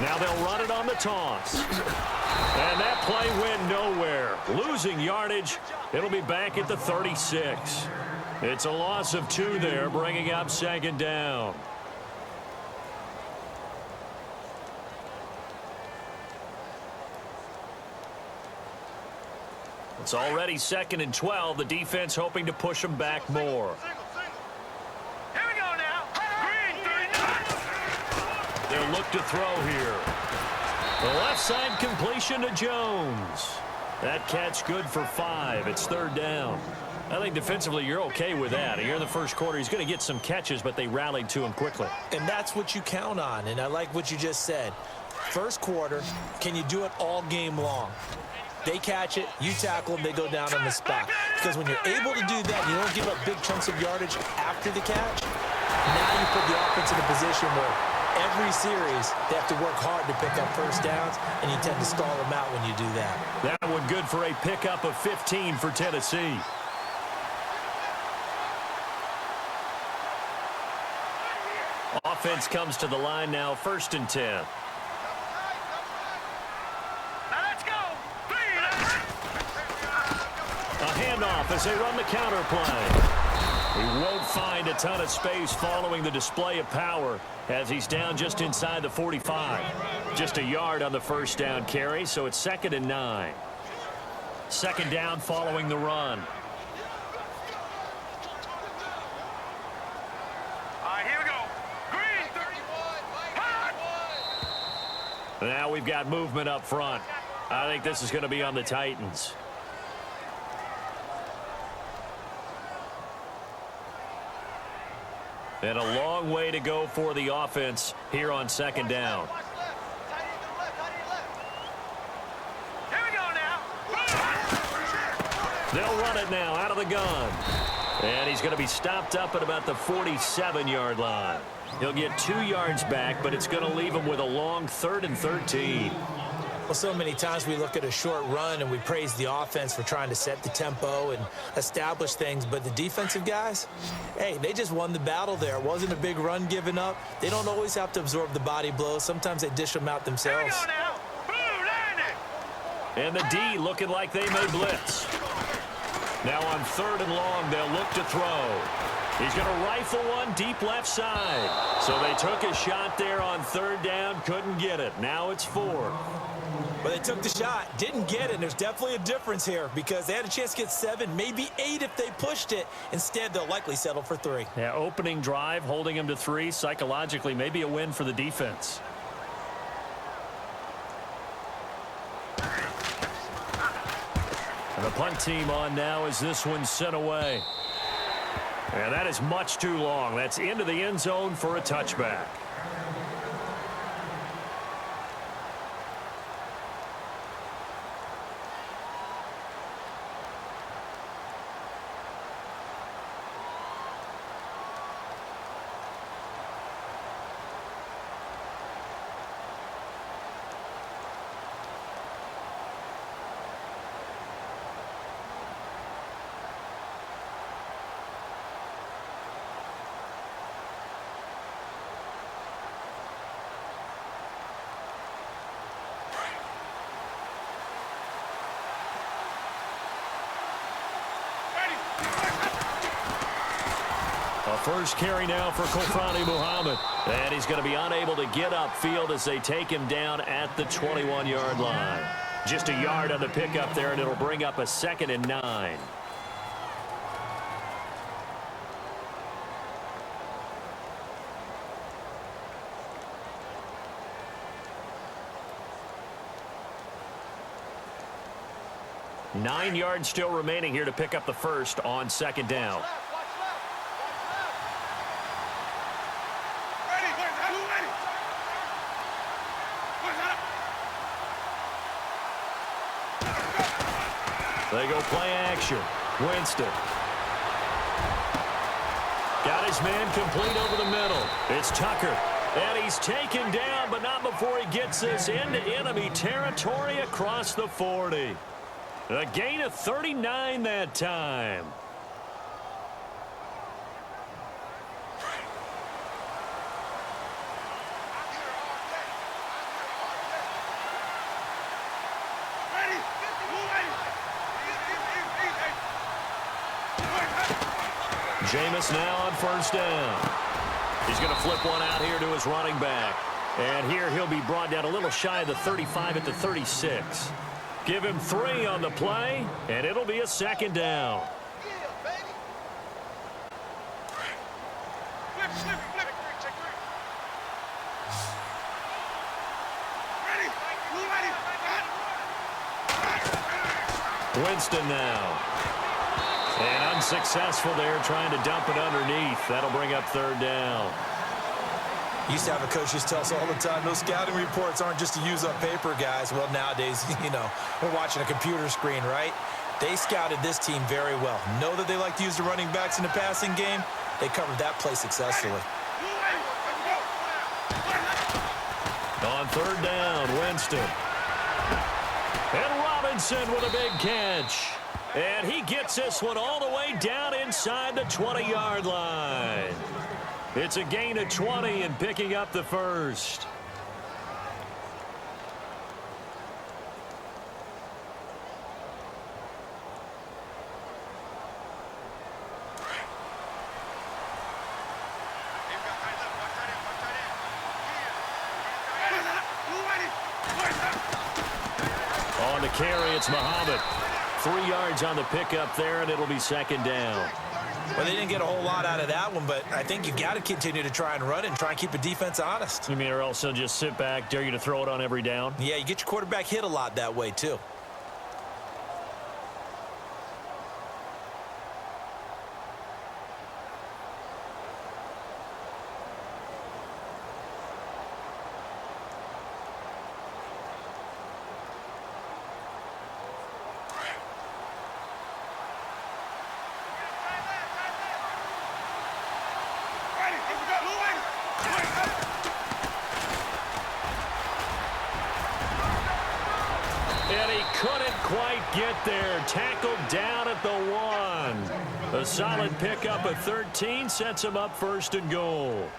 Now they'll run it on the toss. And that play went nowhere. Losing yardage. It'll be back at the 36. It's a loss of 2 there, bringing up second down. It's already 2nd and 12. The defense hoping to push them back more. Here we go now. Green, 39. They'll look to throw here. The left side completion to Jones. That catch good for 5. It's 3rd down. I think defensively you're okay with that. Here in the first quarter, he's going to get some catches, but they rallied to him quickly. And that's what you count on, and I like what you just said. First quarter, can you do it all game long? They catch it, you tackle them, they go down on the spot. Because when you're able to do that, you don't give up big chunks of yardage after the catch. Now you put the offense in a position where every series they have to work hard to pick up first downs, and you tend to stall them out when you do that. That one good for a pickup of 15 for Tennessee. Offense comes to the line now, 1st and 10. Handoff as they run the counter play. He won't find a ton of space following the display of power as he's down just inside the 45. Just a yard on the first down carry, so it's 2nd and 9. 2nd down following the run. All right, here we go. Green, 31. Now we've got movement up front. I think this is going to be on the Titans. And a long way to go for the offense here on 2nd down. Here we go now. They'll run it now out of the gun. And he's going to be stopped up at about the 47-yard line. He'll get 2 yards back, but it's going to leave him with a long 3rd and 13. Well, so many times we look at a short run and we praise the offense for trying to set the tempo and establish things, but the defensive guys, hey, they just won the battle there. It wasn't a big run given up. They don't always have to absorb the body blows. Sometimes they dish them out themselves. Here we go now. Blue, landing. And the D looking like they may blitz. Now on 3rd and long, they'll look to throw. He's going to rifle one deep left side. So they took a shot there on 3rd down, couldn't get it. Now it's 4. But they took the shot, didn't get it. There's definitely a difference here because they had a chance to get 7, maybe 8 if they pushed it. Instead, they'll likely settle for 3. Yeah, opening drive, holding them to 3. Psychologically, maybe a win for the defense. And the punt team on now as this one's sent away. And that is much too long. That's into the end zone for a touchback. First carry now for Kofrani Muhammad. And he's going to be unable to get upfield as they take him down at the 21-yard line. Just a yard on the pickup there, and it'll bring up a 2nd and 9. Nine yards still remaining here to pick up the first on 2nd down. They go play action. Winston. Got his man complete over the middle. It's Tucker. And he's taken down, but not before he gets this into enemy territory across the 40. A gain of 39 that time. Jameis now on first down. He's going to flip one out here to his running back. And here he'll be brought down a little shy of the 35 at the 36. Give him 3 on the play, and it'll be a second down. Winston now. And unsuccessful there, trying to dump it underneath. That'll bring up third down. Used to have a coach just tell us all the time, those scouting reports aren't just to use on paper, guys. Well, nowadays, you know, we're watching a computer screen, right? They scouted this team very well. Know that they like to use the running backs in the passing game. They covered that play successfully. On third down, Winston. And Robinson with a big catch. And he gets this one all the way down inside the 20-yard line. It's a gain of 20 and picking up the first. On the carry, it's Muhammad. 3 yards on the pickup there, and it'll be second down. Well, they didn't get a whole lot out of that one, but I think you've got to continue to try and run and try and keep the defense honest. You mean, or else they'll just sit back, dare you to throw it on every down? Yeah, you get your quarterback hit a lot that way, too. And he couldn't quite get there. Tackled down at the 1. A solid pickup of 13 sets him up first and goal.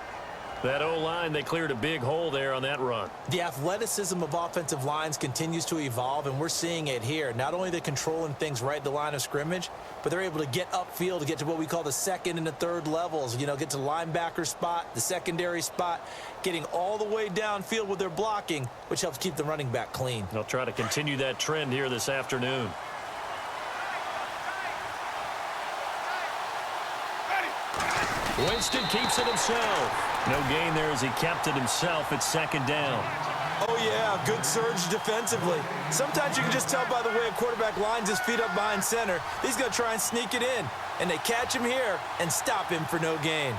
That O-line, they cleared a big hole there on that run. The athleticism of offensive lines continues to evolve, and we're seeing it here. Not only are they controlling things right at the line of scrimmage, but they're able to get upfield to get to what we call the second and the third levels. You know, get to the linebacker spot, the secondary spot, getting all the way downfield with their blocking, which helps keep the running back clean. They'll try to continue that trend here this afternoon. Winston keeps it himself. No gain there as he kept it himself at second down. Oh, yeah, good surge defensively. Sometimes you can just tell by the way a quarterback lines his feet up behind center. He's going to try and sneak it in. And they catch him here and stop him for no gain.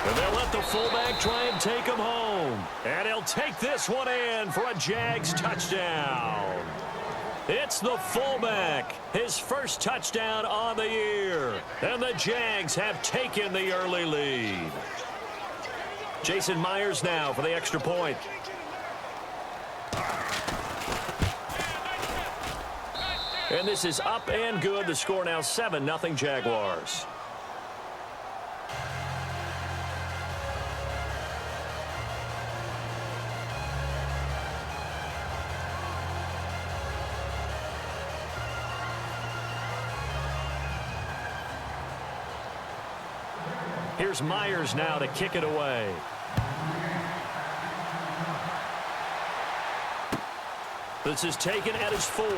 And they'll let the fullback try and take him home. And he'll take this one in for a JAX touchdown. It's the fullback, his first touchdown on the year. And the JAX have taken the early lead. Jason Myers now for the extra point. And this is up and good. The score now 7-0 Jaguars. Here's Myers now to kick it away. This is taken at his 4. And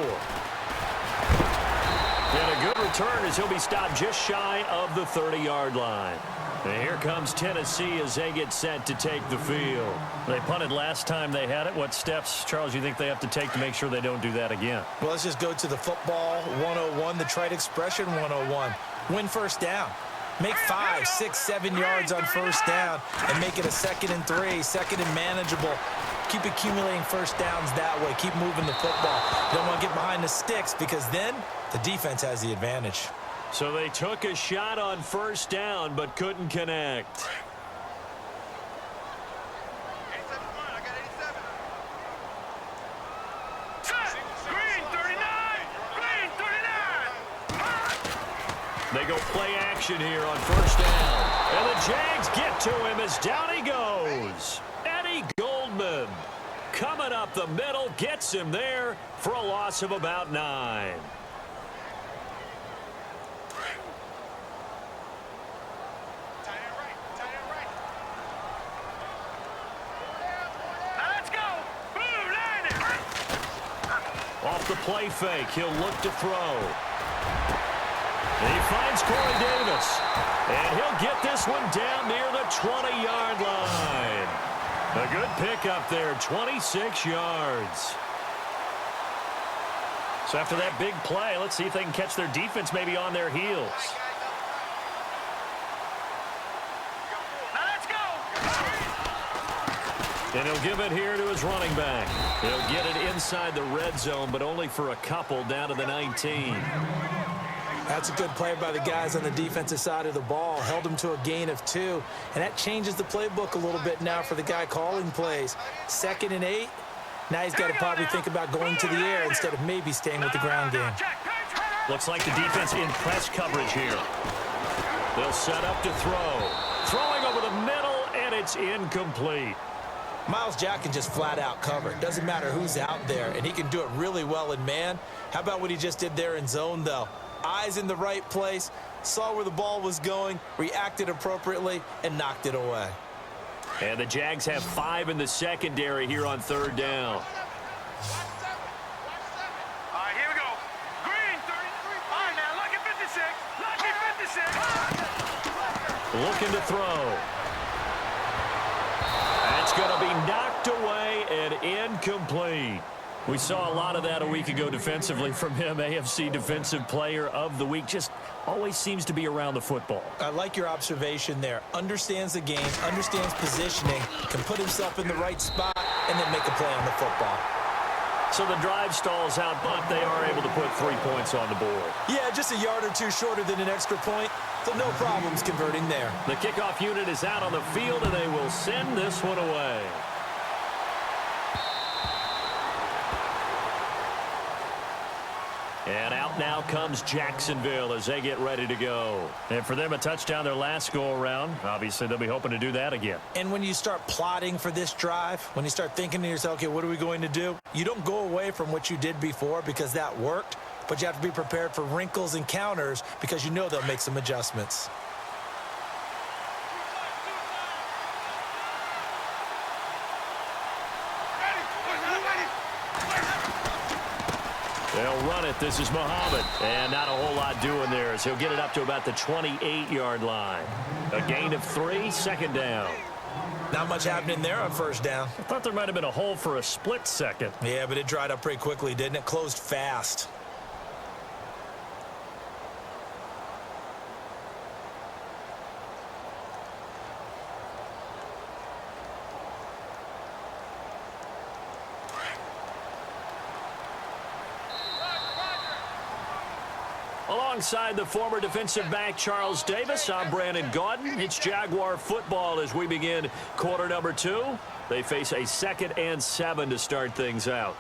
a good return as he'll be stopped just shy of the 30-yard line. And here comes Tennessee as they get set to take the field. They punted last time they had it. What steps, Charles, you think they have to take to make sure they don't do that again? Well, let's just go to the football 101, the trite expression 101. Win first down. Make 5, 6, 7 yards on first down and make it a 2nd and 3, 2nd and manageable. Keep accumulating first downs that way. Keep moving the football. You don't want to get behind the sticks because then the defense has the advantage. So they took a shot on first down but couldn't connect. They go play action here on first down. And the Jags get to him as down he goes. Eddie Goldman coming up the middle, gets him there for a loss of about 9. Off the play fake, he'll look to throw. And he finds Corey Davis. And he'll get this one down near the 20-yard line. A good pickup there, 26 yards. So after that big play, let's see if they can catch their defense maybe on their heels. And he'll give it here to his running back. He'll get it inside the red zone, but only for a couple down to the 19. That's a good play by the guys on the defensive side of the ball. Held them to a gain of 2. And that changes the playbook a little bit now for the guy calling plays. 2nd and 8. Now he's got to probably think about going to the air instead of maybe staying with the ground game. Looks like the defense in press coverage here. They'll set up to throw. Throwing over the middle, and it's incomplete. Myles Jack can just flat out cover. It doesn't matter who's out there, and he can do it really well in man. How about what he just did there in zone, though? Eyes in the right place, saw where the ball was going, reacted appropriately, and knocked it away. And the Jags have 5 in the secondary here on 3rd down. All right, here we go. Green, 33. All right, now, lucky 56. Lucky 56. Looking to throw. That's going to be knocked away and incomplete. We saw a lot of that a week ago defensively from him. AFC Defensive Player of the Week. Just always seems to be around the football. I like your observation there. Understands the game, understands positioning, can put himself in the right spot, and then make a play on the football. So the drive stalls out, but they are able to put 3 points on the board. Yeah, just a yard or two shorter than an extra point, so no problems converting there. The kickoff unit is out on the field, and they will send this one away. And out now comes Jacksonville as they get ready to go. And for them, a touchdown their last go-around. Obviously, they'll be hoping to do that again. And when you start plotting for this drive, when you start thinking to yourself, okay, what are we going to do? You don't go away from what you did before because that worked, but you have to be prepared for wrinkles and counters because you know they'll make some adjustments. They'll run it. This is Muhammad. And not a whole lot doing there as he'll get it up to about the 28-yard line. A gain of 3, 2nd down. Not much happening there on 1st down. I thought there might have been a hole for a split second. Yeah, but it dried up pretty quickly, didn't it? Closed fast. Alongside the former defensive back Charles Davis, I'm Brandon Gaudin. It's Jaguar football as we begin quarter number 2. They face a 2nd and 7 to start things out.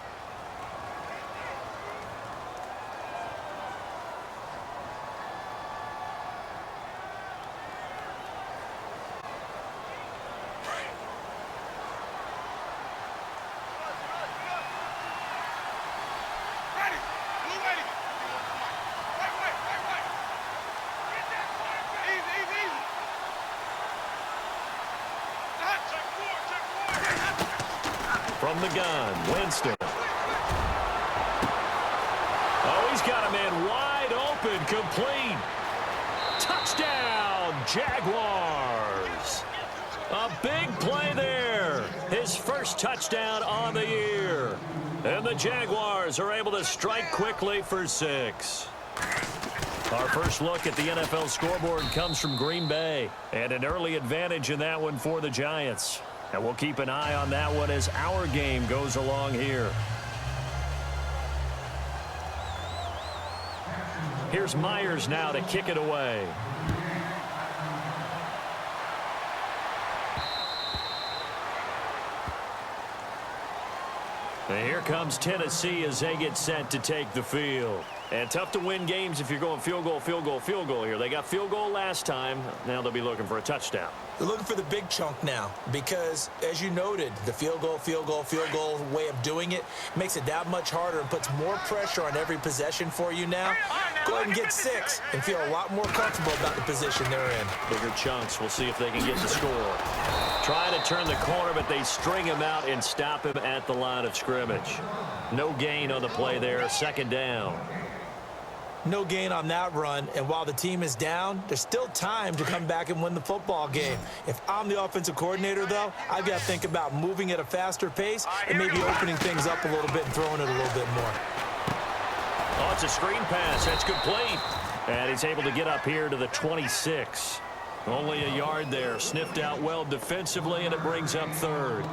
From the gun, Winston. Oh, he's got a man wide open, complete. Touchdown, Jaguars. A big play there. His first touchdown on the year. And the Jaguars are able to strike quickly for 6. Our first look at the NFL scoreboard comes from Green Bay. And an early advantage in that one for the Giants. And we'll keep an eye on that one as our game goes along here. Here's Myers now to kick it away. And here comes Tennessee as they get set to take the field. And tough to win games if you're going field goal, field goal, field goal here. They got field goal last time. Now they'll be looking for a touchdown. They're looking for the big chunk now because, as you noted, the field goal, field goal, field goal way of doing it makes it that much harder and puts more pressure on every possession for you now. Go ahead and get 6 and feel a lot more comfortable about the position they're in. Bigger chunks. We'll see if they can get the score. Trying to turn the corner, but they string him out and stop him at the line of scrimmage. No gain on the play there. Second down. No gain on that run, and while the team is down, there's still time to come back and win the football game. If I'm the offensive coordinator, though, I've got to think about moving at a faster pace and maybe opening things up a little bit and throwing it a little bit more. Oh, it's a screen pass. That's complete. And he's able to get up here to the 26. Only a yard there. Sniffed out well defensively, and it brings up third.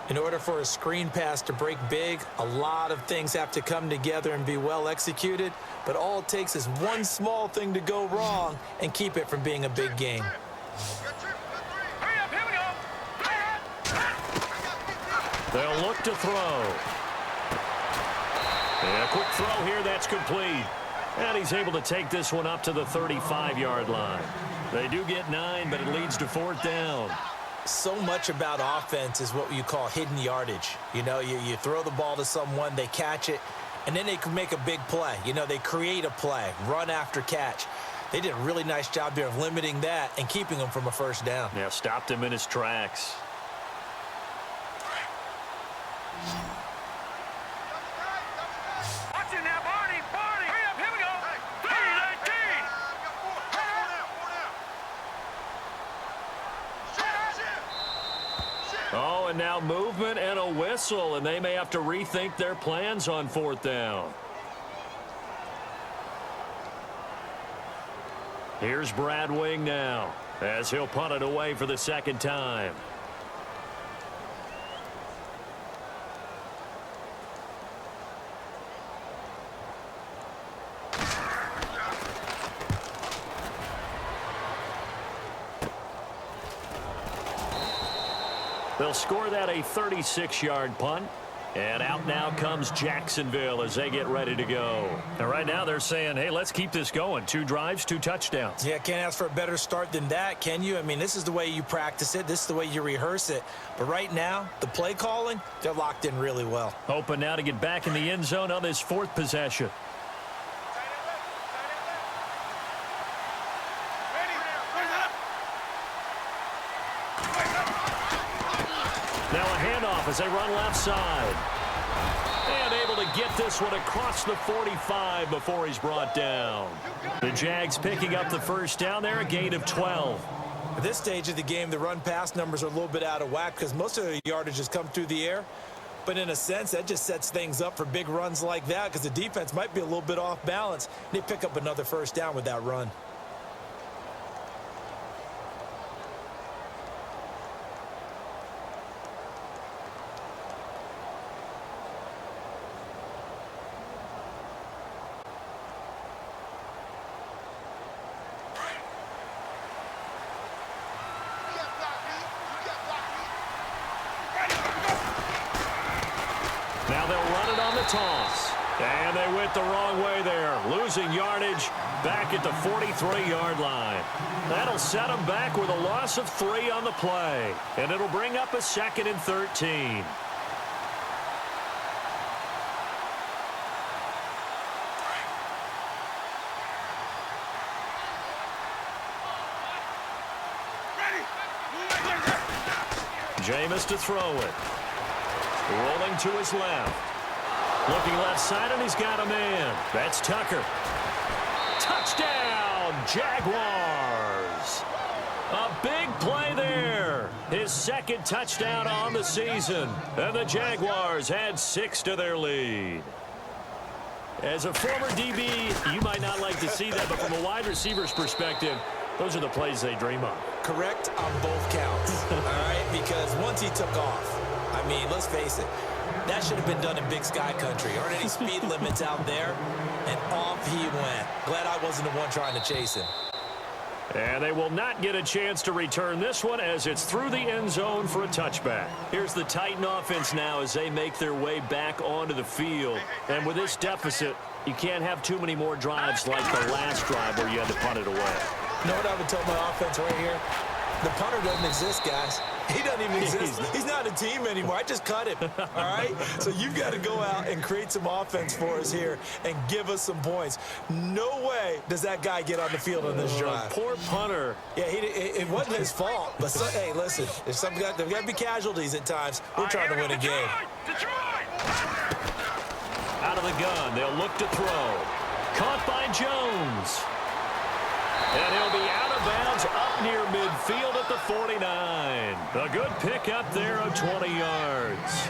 In order for a screen pass to break big, a lot of things have to come together and be well executed, but all it takes is one small thing to go wrong and keep it from being a big game. Hurry up, here we go. They'll look to throw. And a quick throw here, that's complete. And he's able to take this one up to the 35-yard line. They do get 9, but it leads to 4th down. So much about offense is what you call hidden yardage. You know, you throw the ball to someone, they catch it, and then they can make a big play. You know, they create a play, run after catch. They did a really nice job there of limiting that and keeping him from a first down. Yeah, stopped him in his tracks. Watch it now, Barney. Hurry up, here we go. 3-19. Oh, and now movement and a whistle, and they may have to rethink their plans on 4th down. Here's Brad Wing now, as he'll punt it away for the second time. They'll score that a 36-yard punt. And out now comes Jacksonville as they get ready to go. And right now they're saying, hey, let's keep this going. 2 drives, 2 touchdowns. Yeah, can't ask for a better start than that, can you? I mean, this is the way you practice it. This is the way you rehearse it. But right now, the play calling, they're locked in really well. Hoping now to get back in the end zone on this 4th possession. Now a handoff as they run left side. And able to get this one across the 45 before he's brought down. The Jags picking up the first down there, a gain of 12. At this stage of the game, the run-pass numbers are a little bit out of whack because most of the yardage has come through the air. But in a sense, that just sets things up for big runs like that because the defense might be a little bit off balance. They pick up another first down with that run. Now they'll run it on the toss. And they went the wrong way there. Losing yardage back at the 43-yard line. That'll set them back with a loss of 3 on the play. And it'll bring up a 2nd and 13. Jameis to throw it. Rolling to his left. Looking left side, and he's got a man. That's Tucker. Touchdown, Jaguars. A big play there. His 2nd touchdown on the season. And the Jaguars add 6 to their lead. As a former DB, you might not like to see that, but from a wide receiver's perspective, those are the plays they dream of. Correct on both counts, all right? Because once he took off, I mean, let's face it, that should have been done in Big Sky Country. Aren't any speed limits out there? And off he went. Glad I wasn't the one trying to chase him. And they will not get a chance to return this one as it's through the end zone for a touchback. Here's the Titan offense now as they make their way back onto the field. And with this deficit, you can't have too many more drives like the last drive where you had to punt it away. You know what I would tell my offense right here? The punter doesn't exist, guys. He doesn't even exist. He's not a team anymore. I just cut him, all right? So you've got to go out and create some offense for us here and give us some points. No way does that guy get on the field on this drive. Poor punter. Yeah, it wasn't his fault. But, hey, listen, there's got to be casualties at times. We're trying to win a game. Out of the gun, they'll look to throw. Caught by Jones. And he'll be out of bounds up near midfield at the 49. A good pick up there of 20 yards.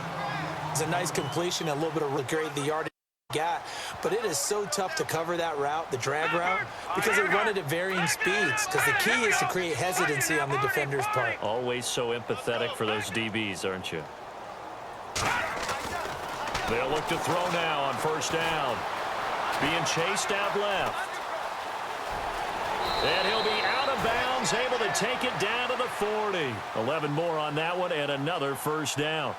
It's a nice completion, a little bit of great the yardage got, but it is so tough to cover that route, the drag route, because they run it at varying speeds, because the key is to create hesitancy on the defender's part. Always so empathetic for those DBs, aren't you? They'll look to throw now on first down. Being chased out left. And he'll be out of bounds, able to take it down to the 40. 11 more on that one and another first down.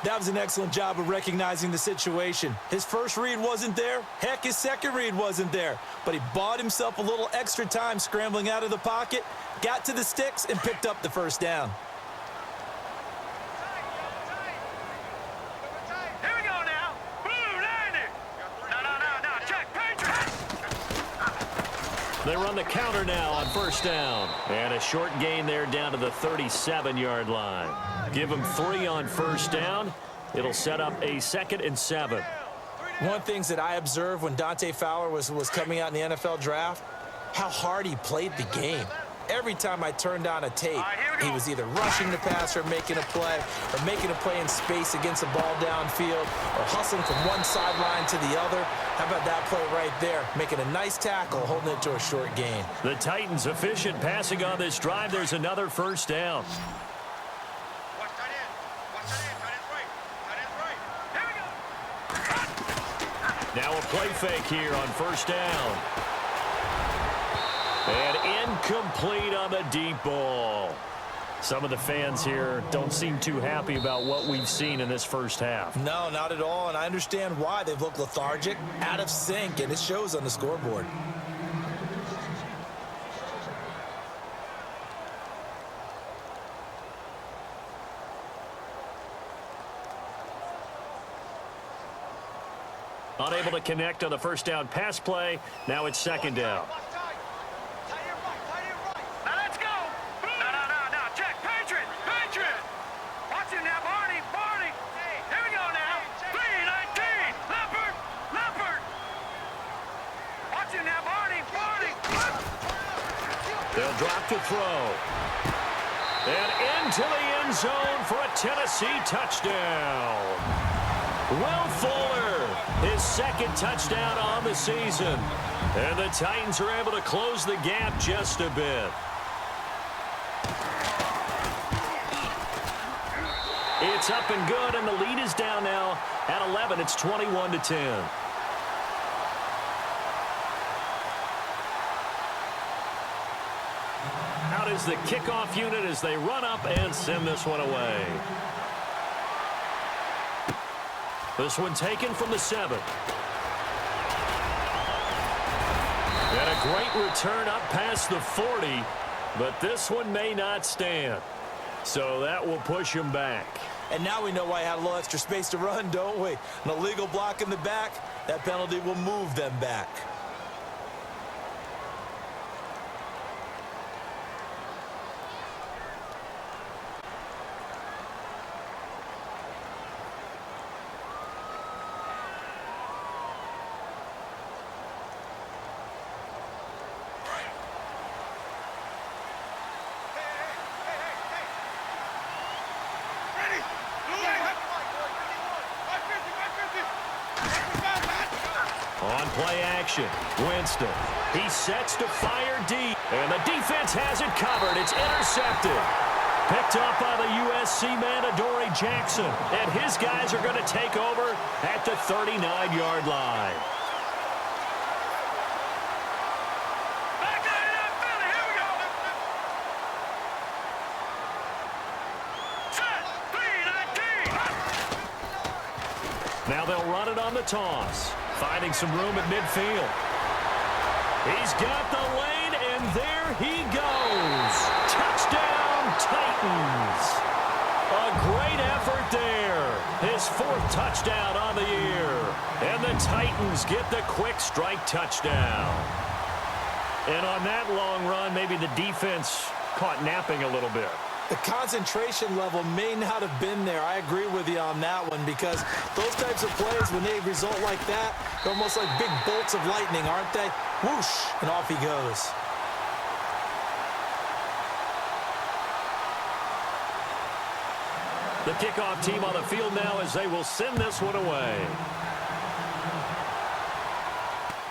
That was an excellent job of recognizing the situation. His first read wasn't there. Heck, his second read wasn't there. But he bought himself a little extra time scrambling out of the pocket, got to the sticks, and picked up the first down. Here we go now. Blue, line it. No. Check, Patriot. They run the counter now on first down. And a short gain there down to the 37-yard line. Give them 3 on first down. It'll set up a 2nd and 7. One of the things that I observed when Dante Fowler was coming out in the NFL draft, how hard he played the game. Every time I turned on a tape, he was either rushing the passer, making a play, or making a play in space against a ball downfield, or hustling from one sideline to the other. How about that play right there? Making a nice tackle, holding it to a short gain. The Titans efficient passing on this drive. There's another first down. Watch tight end. Tight end's right. Here we go. Now a play fake here on first down. And incomplete on the deep ball. Some of the fans here don't seem too happy about what we've seen in this first half. No, not at all, and I understand why. They've looked lethargic, out of sync, and it shows on the scoreboard. Unable to connect on the first down pass play. Now it's second down. Now let's go. No. Check, Patriot. Watch him now, Barney. Here we go now. 3-19. Leopard. Watch him now, Barney. They'll drop to throw. And into the end zone for a Tennessee touchdown. Will Fuller, his 2nd touchdown on the season. And the Titans are able to close the gap just a bit. It's up and good, and the lead is down now at 11. It's 21-10. Out is the kickoff unit as they run up and send this one away. This one taken from the 7. And a great return up past the 40, but this one may not stand. So that will push him back. And now we know why he had a little extra space to run, don't we? An illegal block in the back, that penalty will move them back. On play action, Winston. He sets to fire deep. And the defense has it covered. It's intercepted. Picked up by the USC man, Jackson. And his guys are going to take over at the 39-yard line. Back line up, Philly. Here we go. Now they'll run it on the toss. Finding some room at midfield. He's got the lane, and there he goes. Touchdown, Titans. A great effort there. His 4th touchdown on the year. And the Titans get the quick strike touchdown. And on that long run, maybe the defense caught napping a little bit. The concentration level may not have been there. I agree with you on that one because those types of plays, when they result like that, they're almost like big bolts of lightning, aren't they? Whoosh, and off he goes. The kickoff team on the field now as they will send this one away.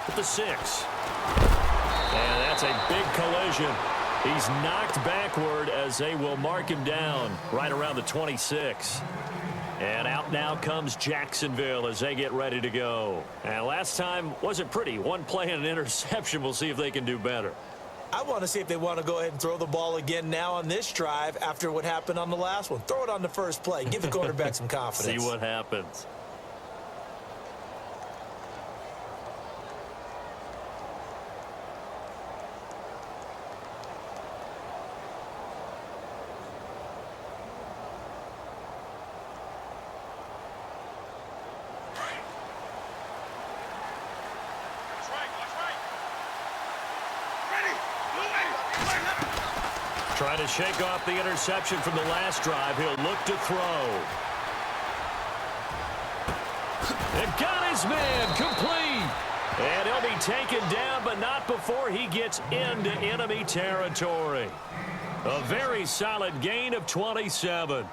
At the 6. And that's a big collision. He's knocked backward as they will mark him down right around the 26. And out now comes Jacksonville as they get ready to go. And last time wasn't pretty. One play and an interception. We'll see if they can do better. I want to see if they want to go ahead and throw the ball again now on this drive after what happened on the last one. Throw it on the first play. Give the quarterback some confidence. See what happens. Trying to shake off the interception from the last drive. He'll look to throw. And got his man complete. And he'll be taken down, but not before he gets into enemy territory. A very solid gain of 27.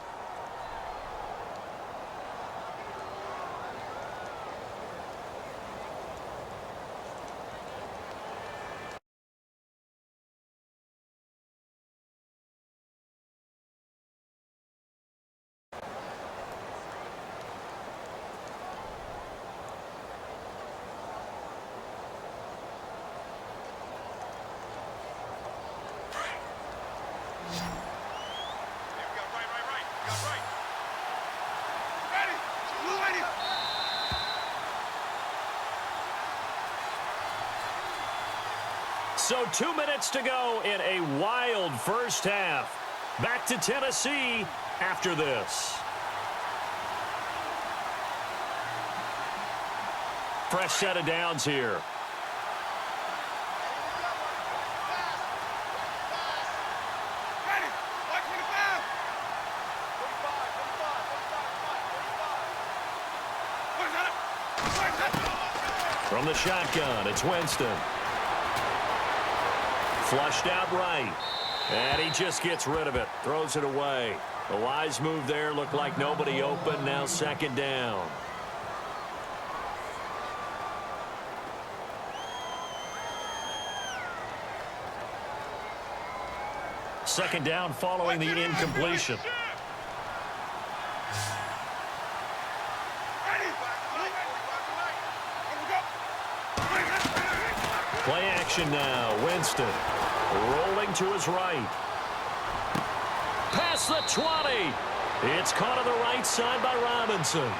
So 2 minutes to go in a wild first half. Back to Tennessee after this. Fresh set of downs here. From the shotgun, it's Winston. Flushed out right. And he just gets rid of it. Throws it away. A wise move there. Looked like nobody open. Now 2nd down. Second down following the incompletion. Play action now. Winston rolling to his right. Past the 20. It's caught on the right side by Robinson.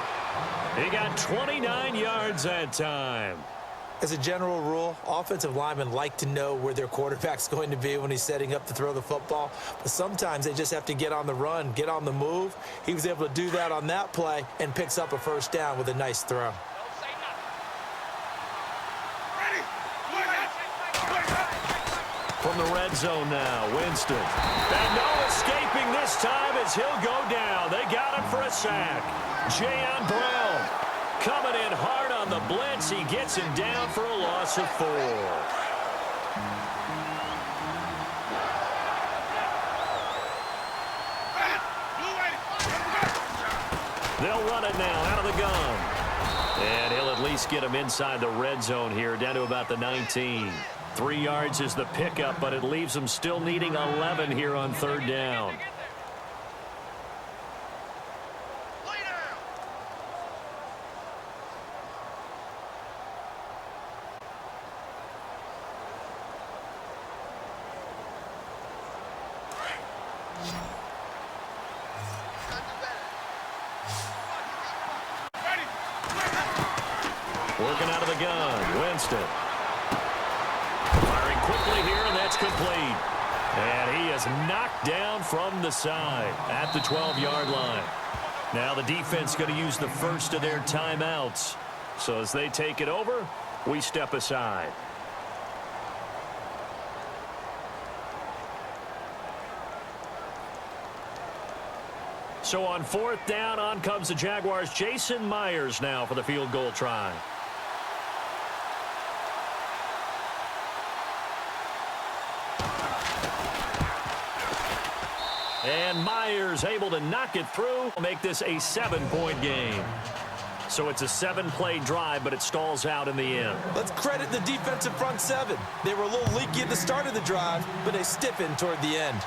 He got 29 yards that time. As a general rule, offensive linemen like to know where their quarterback's going to be when he's setting up to throw the football. But sometimes they just have to get on the run, get on the move. He was able to do that on that play and picks up a first down with a nice throw. From the red zone now, Winston. And no escaping this time as he'll go down. They got him for a sack. Jayon Brown coming in hard on the blitz. He gets him down for a loss of 4. They'll run it now out of the gun. And he'll at least get him inside the red zone here, down to about the 19. 3 yards is the pickup, but it leaves them still needing 11 here on 3rd down. Working out of the gun. Winston. Firing quickly here, and that's complete. And he is knocked down from the side at the 12-yard line. Now the defense going to use the first of their timeouts. So as they take it over, we step aside. So on 4th down, on comes the Jaguars. Jason Myers now for the field goal try. And Myers able to knock it through, make this a 7-point game. So it's a 7-play drive, but it stalls out in the end. Let's credit the defensive front seven. They were a little leaky at the start of the drive, but they stiffened toward the end.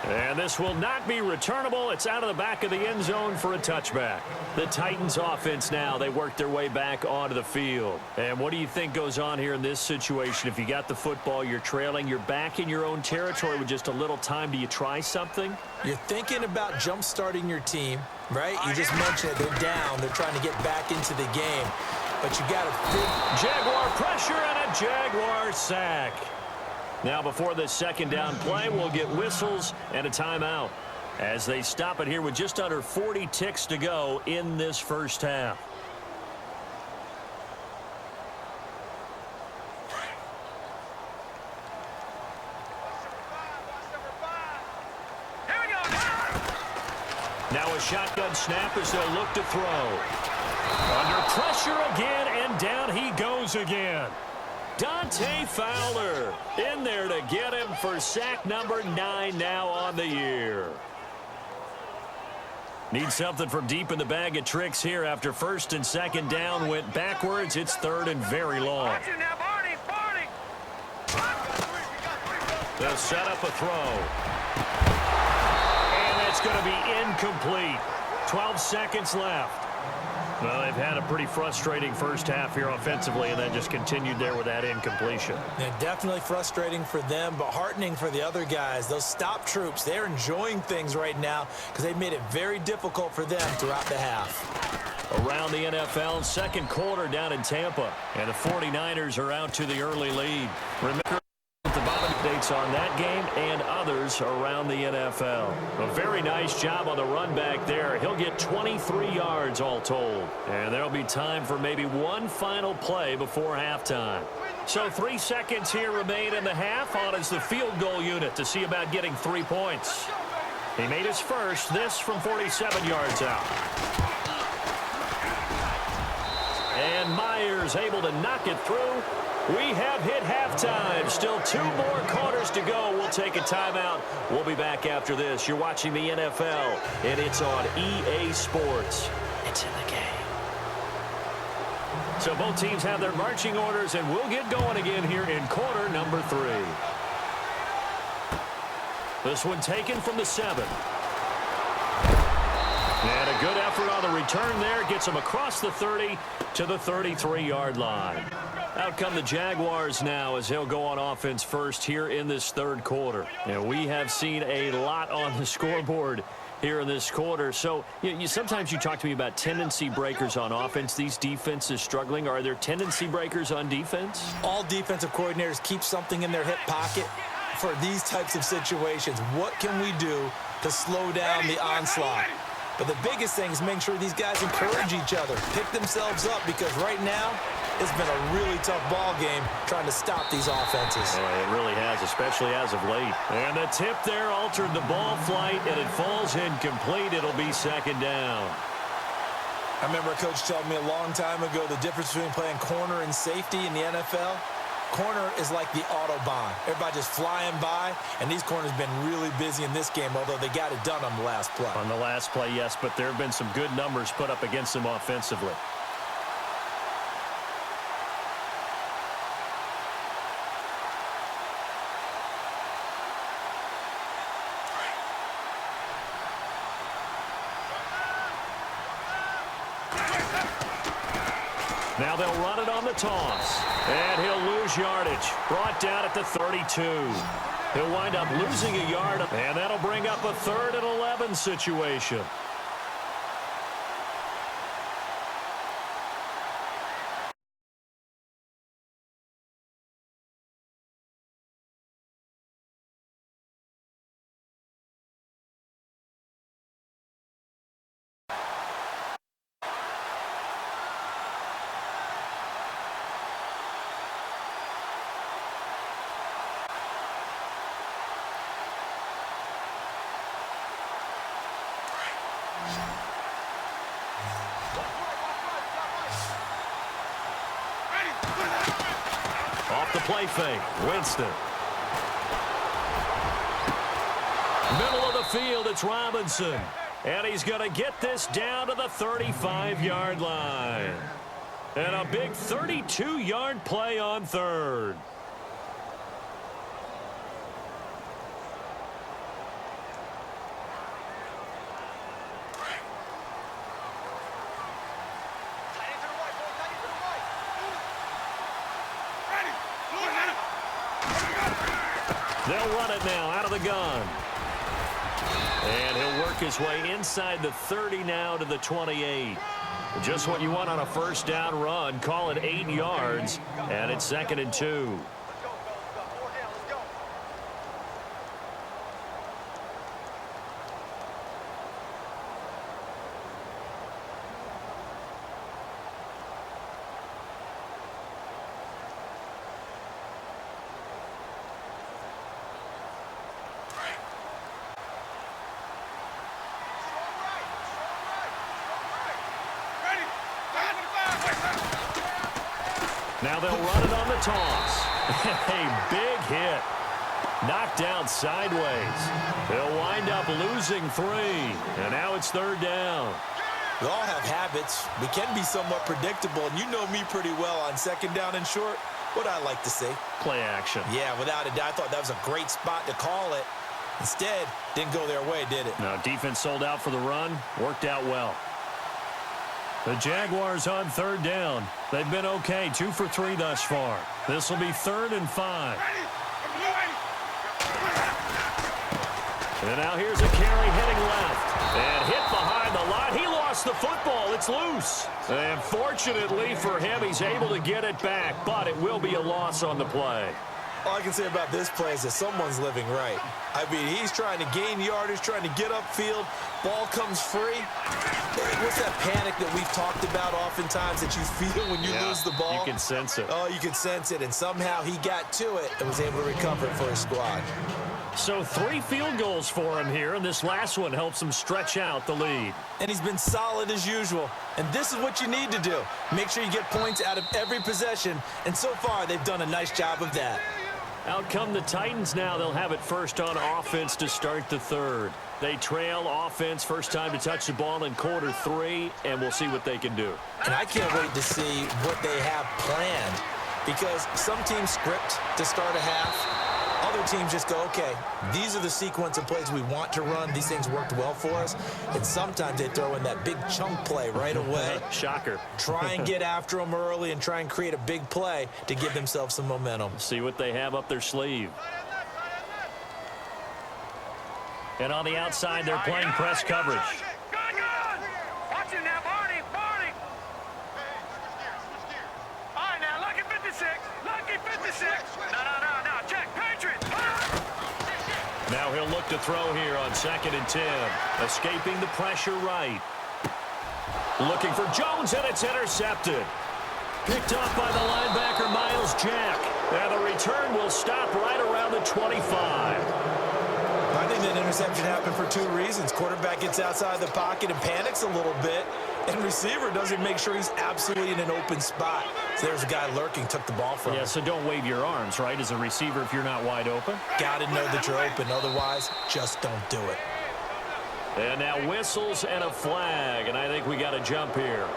And this will not be returnable. It's out of the back of the end zone for a touchback. The Titans offense now, they work their way back onto the field. And what do you think goes on here in this situation? If you got the football, you're trailing, you're back in your own territory with just a little time. Do you try something? You're thinking about jump-starting your team, right? You just mentioned it. They're down. They're trying to get back into the game. But you got to think. Jaguar pressure and a Jaguar sack. Now before this second down play, we'll get whistles and a timeout as they stop it here with just under 40 ticks to go in this first half. Now a shotgun snap as they'll look to throw. Under pressure again, and down he goes again. Dante Fowler in there to get him for sack number 9 now on the year. Need something from deep in the bag of tricks here after first and second down went backwards. It's 3rd and very long. They'll set up a throw. And it's going to be incomplete. 12 seconds left. Well, they've had a pretty frustrating first half here offensively, and then just continued there with that incompletion. Yeah, definitely frustrating for them, but heartening for the other guys. Those stop troops, they're enjoying things right now because they've made it very difficult for them throughout the half. Around the NFL, second quarter down in Tampa, and the 49ers are out to the early lead. Remember the bottom updates on that game and others around the NFL. A very nice job on the run back there. He'll get 23 yards all told. And there'll be time for maybe one final play before halftime. So 3 seconds here remain in the half. On is the field goal unit to see about getting 3 points. He made his first, this from 47 yards out. And Myers able to knock it through. We have hit halftime. Still 2 more quarters to go. We'll take a timeout. We'll be back after this. You're watching the NFL, and it's on EA Sports. It's in the game. So both teams have their marching orders, and we'll get going again here in quarter number 3. This one taken from the 7. And a good effort on the return there. Gets him across the 30 to the 33-yard line. Out come the Jaguars now as they'll go on offense first here in this third quarter. And we have seen a lot on the scoreboard here in this quarter. So sometimes you talk to me about tendency breakers on offense. These defenses struggling. Are there tendency breakers on defense? All defensive coordinators keep something in their hip pocket for these types of situations. What can we do to slow down the onslaught? But the biggest thing is making sure these guys encourage each other, pick themselves up, because right now it's been a really tough ball game trying to stop these offenses. Yeah, it really has, especially as of late. And the tip there altered the ball flight, and it falls incomplete. It'll be second down. I remember a coach telling me a long time ago the difference between playing corner and safety in the NFL. Corner is like the Autobahn. Everybody just flying by, and these corners have been really busy in this game, although they got it done on the last play. On the last play, yes, but there have been some good numbers put up against them offensively. Now they'll run it on the toss. And he'll lose yardage. Brought down at the 32. He'll wind up losing a yard. And that'll bring up a 3rd and 11 situation. The play fake. Winston. Middle of the field, it's Robinson. And he's going to get this down to the 35-yard line. And a big 32-yard play on third. They'll run it now out of the gun. And he'll work his way inside the 30 now to the 28. Just what you want on a first down run. Call it 8 yards, and it's 2nd and 2. Now they'll run it on the toss. A big hit. Knocked down sideways. They'll wind up losing 3. And now it's 3rd down. We all have habits. We can be somewhat predictable, and you know me pretty well on 2nd down and short. What I like to say. Play action. Yeah, without a doubt. I thought that was a great spot to call it. Instead, didn't go their way, did it? Now, defense sold out for the run. Worked out well. The Jaguars on 3rd down. They've been okay, 2 for 3 thus far. This will be 3rd and 5. And now here's a carry heading left. And hit behind the line. He lost the football. It's loose. And fortunately for him, he's able to get it back. But it will be a loss on the play. All I can say about this play is that someone's living right. I mean, he's trying to gain yardage, trying to get upfield. Ball comes free. What's that panic that we've talked about oftentimes that you feel when you lose the ball? You can sense it. Oh, you can sense it. And somehow he got to it and was able to recover it for his squad. So 3 field goals for him here, and this last one helps him stretch out the lead. And he's been solid as usual. And this is what you need to do. Make sure you get points out of every possession. And so far, they've done a nice job of that. Out come the Titans now. They'll have it first on offense to start the 3rd. They trail offense, first time to touch the ball in quarter 3, and we'll see what they can do. And I can't wait to see what they have planned, because some teams script to start a half. Other teams just go, okay, these are the sequence of plays we want to run. These things worked well for us. And sometimes they throw in that big chunk play right away. Shocker. Try and get after them early and try and create a big play to give themselves some momentum. See what they have up their sleeve. And on the outside, they're playing press coverage. Watch him now, Barney. All right, now, lucky 56. Lucky 56. No. Check, Patriots. Now he'll look to throw here on 2nd and 10. Escaping the pressure right. Looking for Jones, and it's intercepted. Picked up by the linebacker, Miles Jack. And the return will stop right around the 25. I think that interception happened for 2 reasons. Quarterback gets outside the pocket and panics a little bit, and receiver doesn't make sure he's absolutely in an open spot. So there's a guy lurking, took the ball from him. Yeah, so don't wave your arms, right, as a receiver if you're not wide open. Got to know that you're open. Otherwise, just don't do it. And now whistles and a flag, and I think we got a jump here.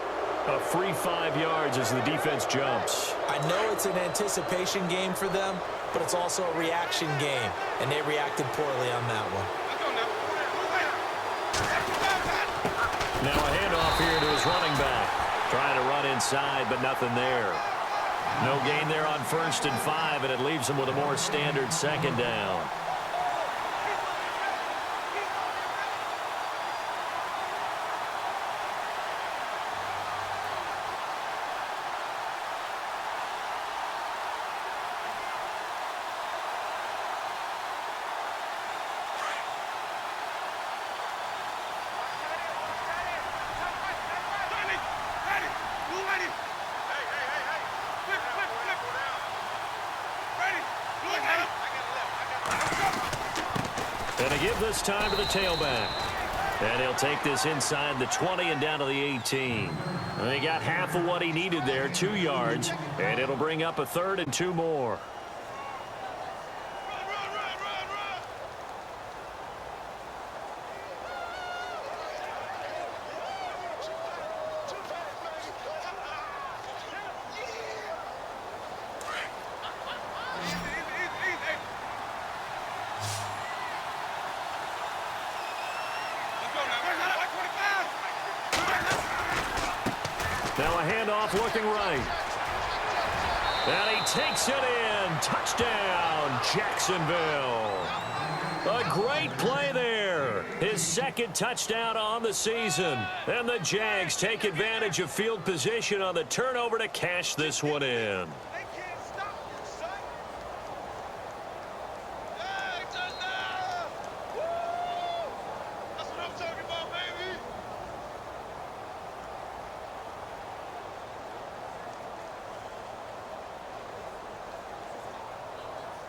A free 5 yards as the defense jumps. I know it's an anticipation game for them, but it's also a reaction game, and they reacted poorly on that one. Now a handoff here to his running back. Trying to run inside, but nothing there. No gain there on 1st and 5, and it leaves him with a more standard 2nd down. And to give this time to the tailback. And he'll take this inside the 20 and down to the 18. And he got half of what he needed there, 2 yards. And it'll bring up a 3rd and 2 more. Now a handoff looking right. And he takes it in. Touchdown, Jacksonville. A great play there. His 2nd touchdown on the season. And the Jags take advantage of field position on the turnover to cash this one in.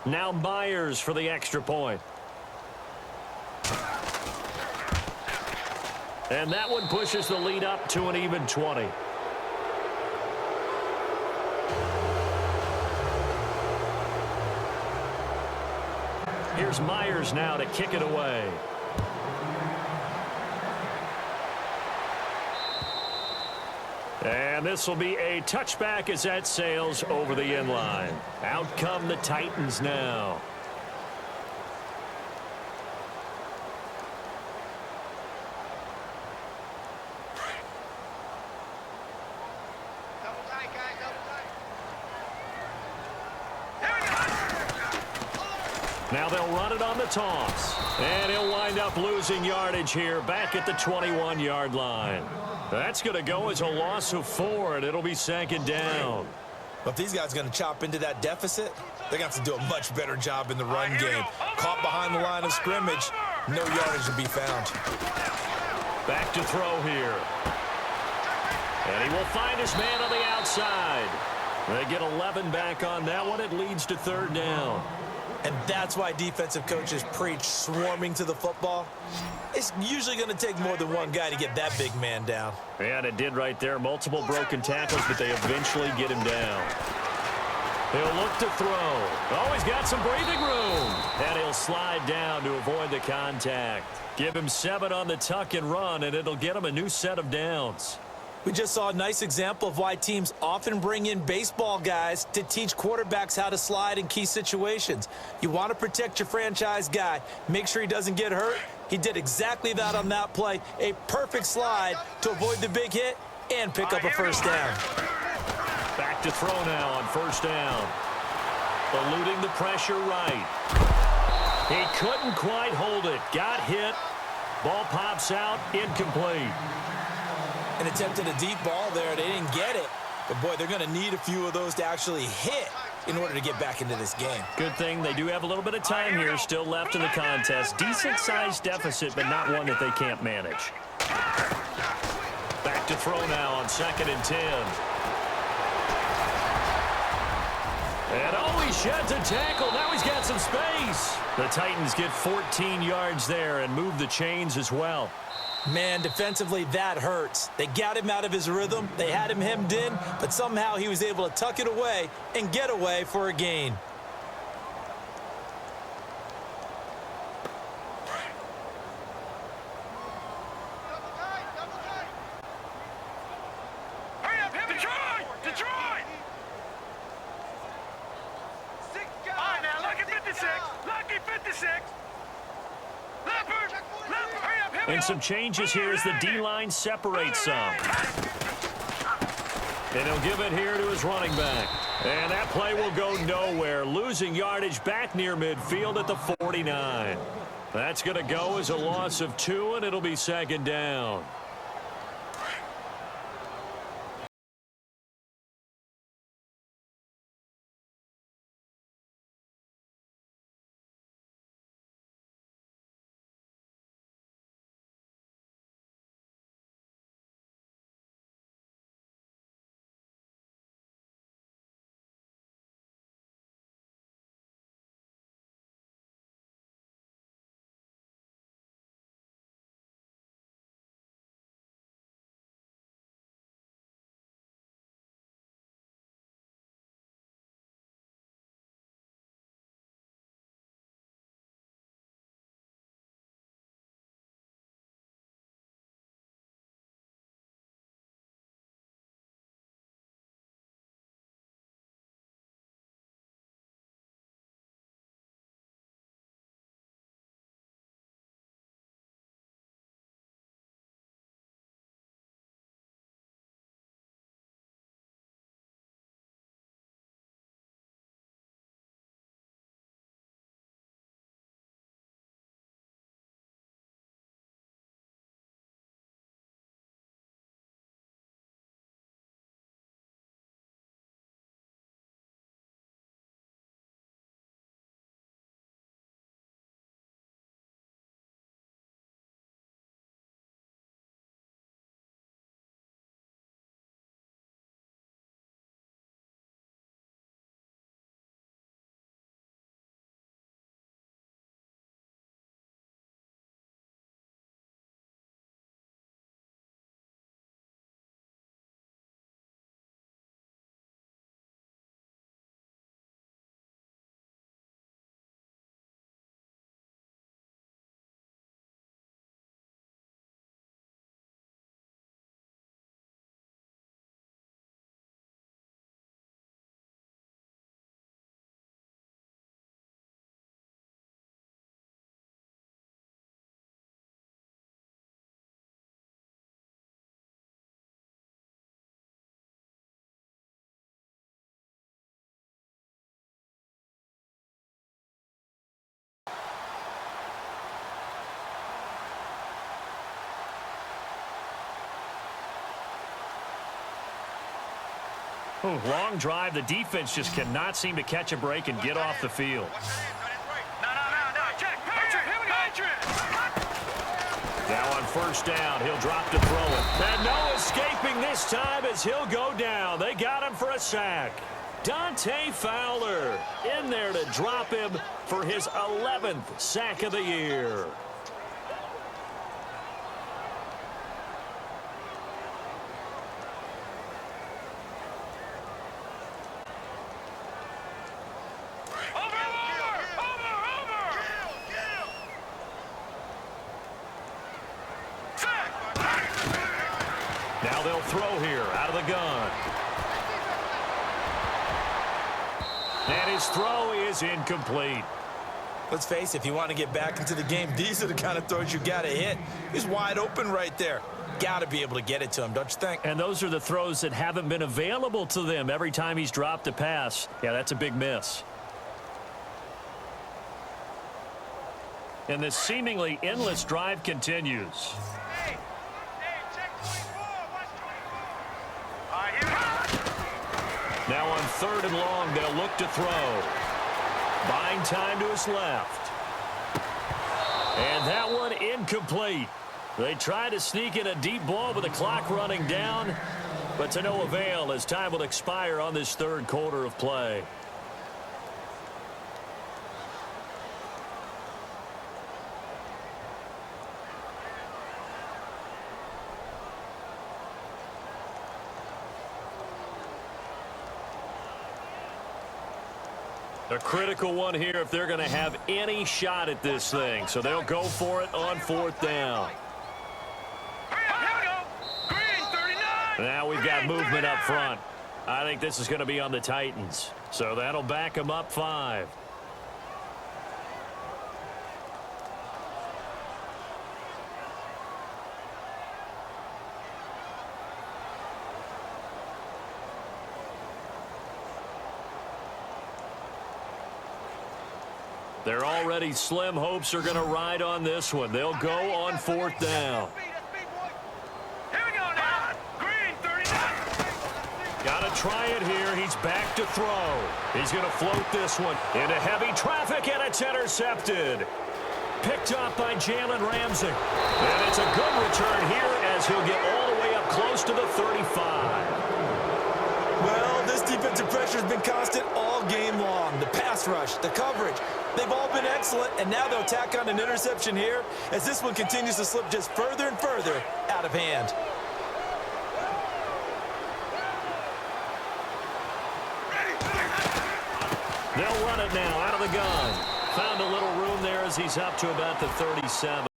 Now Myers for the extra point. And that one pushes the lead up to an even 20. Here's Myers now to kick it away. And this will be a touchback as that sails over the end line. Out come the Titans now. Now they'll run it on the toss. And he'll wind up losing yardage here back at the 21-yard line. That's going to go as a loss of 4, and it'll be 2nd down. But if these guys are going to chop into that deficit, they're going to have to do a much better job in the run game. Caught behind the line of scrimmage, no yardage to be found. Back to throw here. And he will find his man on the outside. They get 11 back on that one. It leads to 3rd down. And that's why defensive coaches preach swarming to the football. It's usually going to take more than one guy to get that big man down. And it did right there. Multiple broken tackles, but they eventually get him down. He'll look to throw. Oh, he's got some breathing room. And he'll slide down to avoid the contact. Give him 7 on the tuck and run, and it'll get him a new set of downs. We just saw a nice example of why teams often bring in baseball guys to teach quarterbacks how to slide in key situations. You want to protect your franchise guy. Make sure he doesn't get hurt. He did exactly that on that play. A perfect slide to avoid the big hit and pick up a 1st down. Back to throw now on 1st down. Eluding the pressure right. He couldn't quite hold it. Got hit. Ball pops out. Incomplete. And attempted a deep ball there. They didn't get it. But, boy, they're going to need a few of those to actually hit in order to get back into this game. Good thing they do have a little bit of time here still left in the contest. Decent-sized deficit, but not one that they can't manage. Back to throw now on 2nd and 10. And oh, he shed to tackle. Now he's got some space. The Titans get 14 yards there and move the chains as well. Man, defensively, that hurts. They got him out of his rhythm. They had him hemmed in, but somehow he was able to tuck it away and get away for a gain. Hurry up, Detroit! Detroit! All right, now, lucky 56. Lucky 56. Leopard! Leopard! Hurry up, here we And go. some changes here as the D-line separates some. And he'll give it here to his running back. And that play will go nowhere. Losing yardage back near midfield at the 49. That's going to go as a loss of 2, and it'll be 2nd down. Long drive. The defense just cannot seem to catch a break and get off the field. No. Check. Patriot. Here we go. Now on first down, he'll drop to throw it. And no escaping this time as he'll go down. They got him for a sack. Dante Fowler in there to drop him for his 11th sack of the year. Now they'll throw here out of the gun. And his throw is incomplete. Let's face it, if you want to get back into the game, these are the kind of throws you got to hit. He's wide open right there. Got to be able to get it to him, don't you think? And those are the throws that haven't been available to them every time he's dropped a pass. Yeah, that's a big miss. And this seemingly endless drive continues. Now on third and long, they'll look to throw. Buying time to his left. And that one incomplete. They try to sneak in a deep ball with the clock running down, but to no avail as time will expire on this third quarter of play. A critical one here if they're going to have any shot at this thing. So they'll go for it on fourth down. Now we've got movement up front. I think this is going to be on the Titans. So that'll back them up 5. Their already slim hopes are going to ride on this one. They'll go on fourth down. Here we go now. Green 39. Got to try it here. He's back to throw. He's going to float this one into heavy traffic, and it's intercepted. Picked up by Jalen Ramsey. And it's a good return here as he'll get all the way up close to the 35. Well, this defensive pressure has been constant all game long. The pass rush, the coverage, they've all been excellent, and now they'll tack on an interception here as this one continues to slip just further and further out of hand. They'll run it now out of the gun. Found a little room there as he's up to about the 37.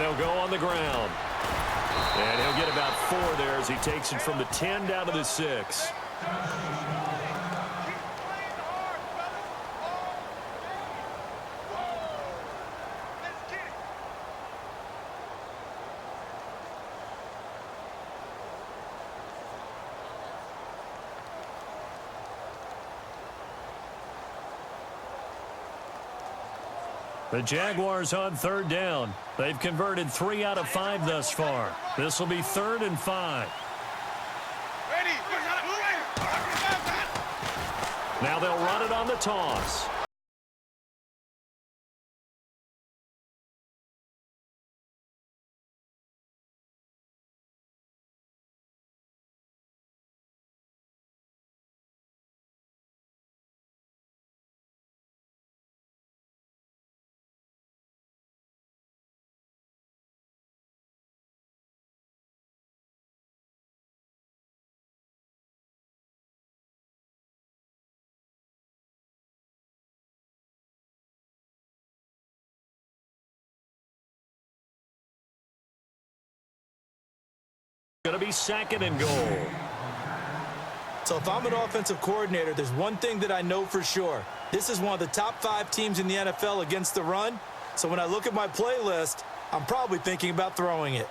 he'll go on the ground. And he'll get about 4 there as he takes it from the 10 down to the 6. The Jaguars on 3rd down. They've converted 3 out of 5 thus far. This will be 3rd and 5. Now they'll run it on the toss. Going to be 2nd and goal. So if I'm an offensive coordinator, there's one thing that I know for sure. This is one of the top 5 teams in the NFL against the run. So when I look at my playlist, I'm probably thinking about throwing it.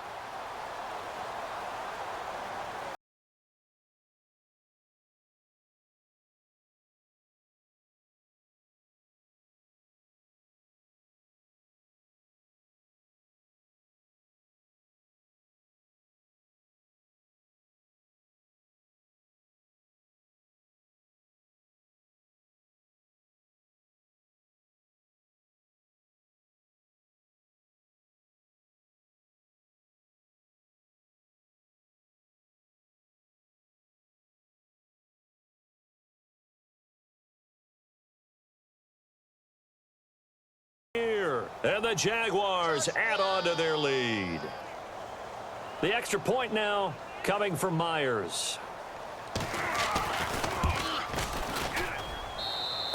And the Jaguars add on to their lead. The extra point now coming from Myers.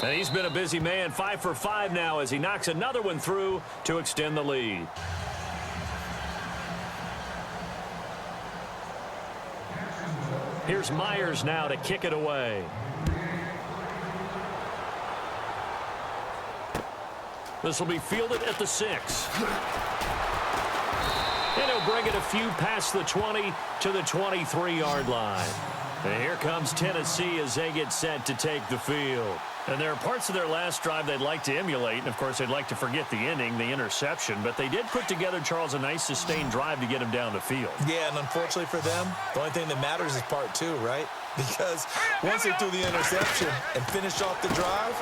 And he's been a busy man, 5 for 5 now as he knocks another one through to extend the lead. Here's Myers now to kick it away. This will be fielded at the 6. And he'll bring it a few past the 20 to the 23-yard line. And here comes Tennessee as they get set to take the field. And there are parts of their last drive they'd like to emulate. And, of course, they'd like to forget the ending, the interception. But they did put together, Charles, a nice sustained drive to get him down the field. Yeah, and unfortunately for them, the only thing that matters is part 2, right? Because once they threw the interception and finished off the drive,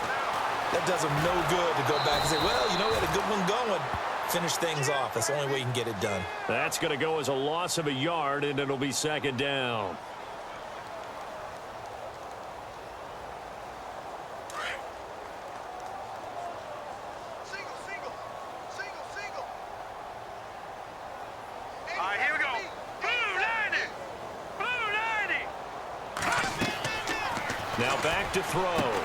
that does them no good to go back and say, well, you know, we had a good one going. Finish things off. That's the only way you can get it done. That's going to go as a loss of a yard, and it'll be 2nd down. All right, here we go. Blue 90. Blue 90. Now back to throw.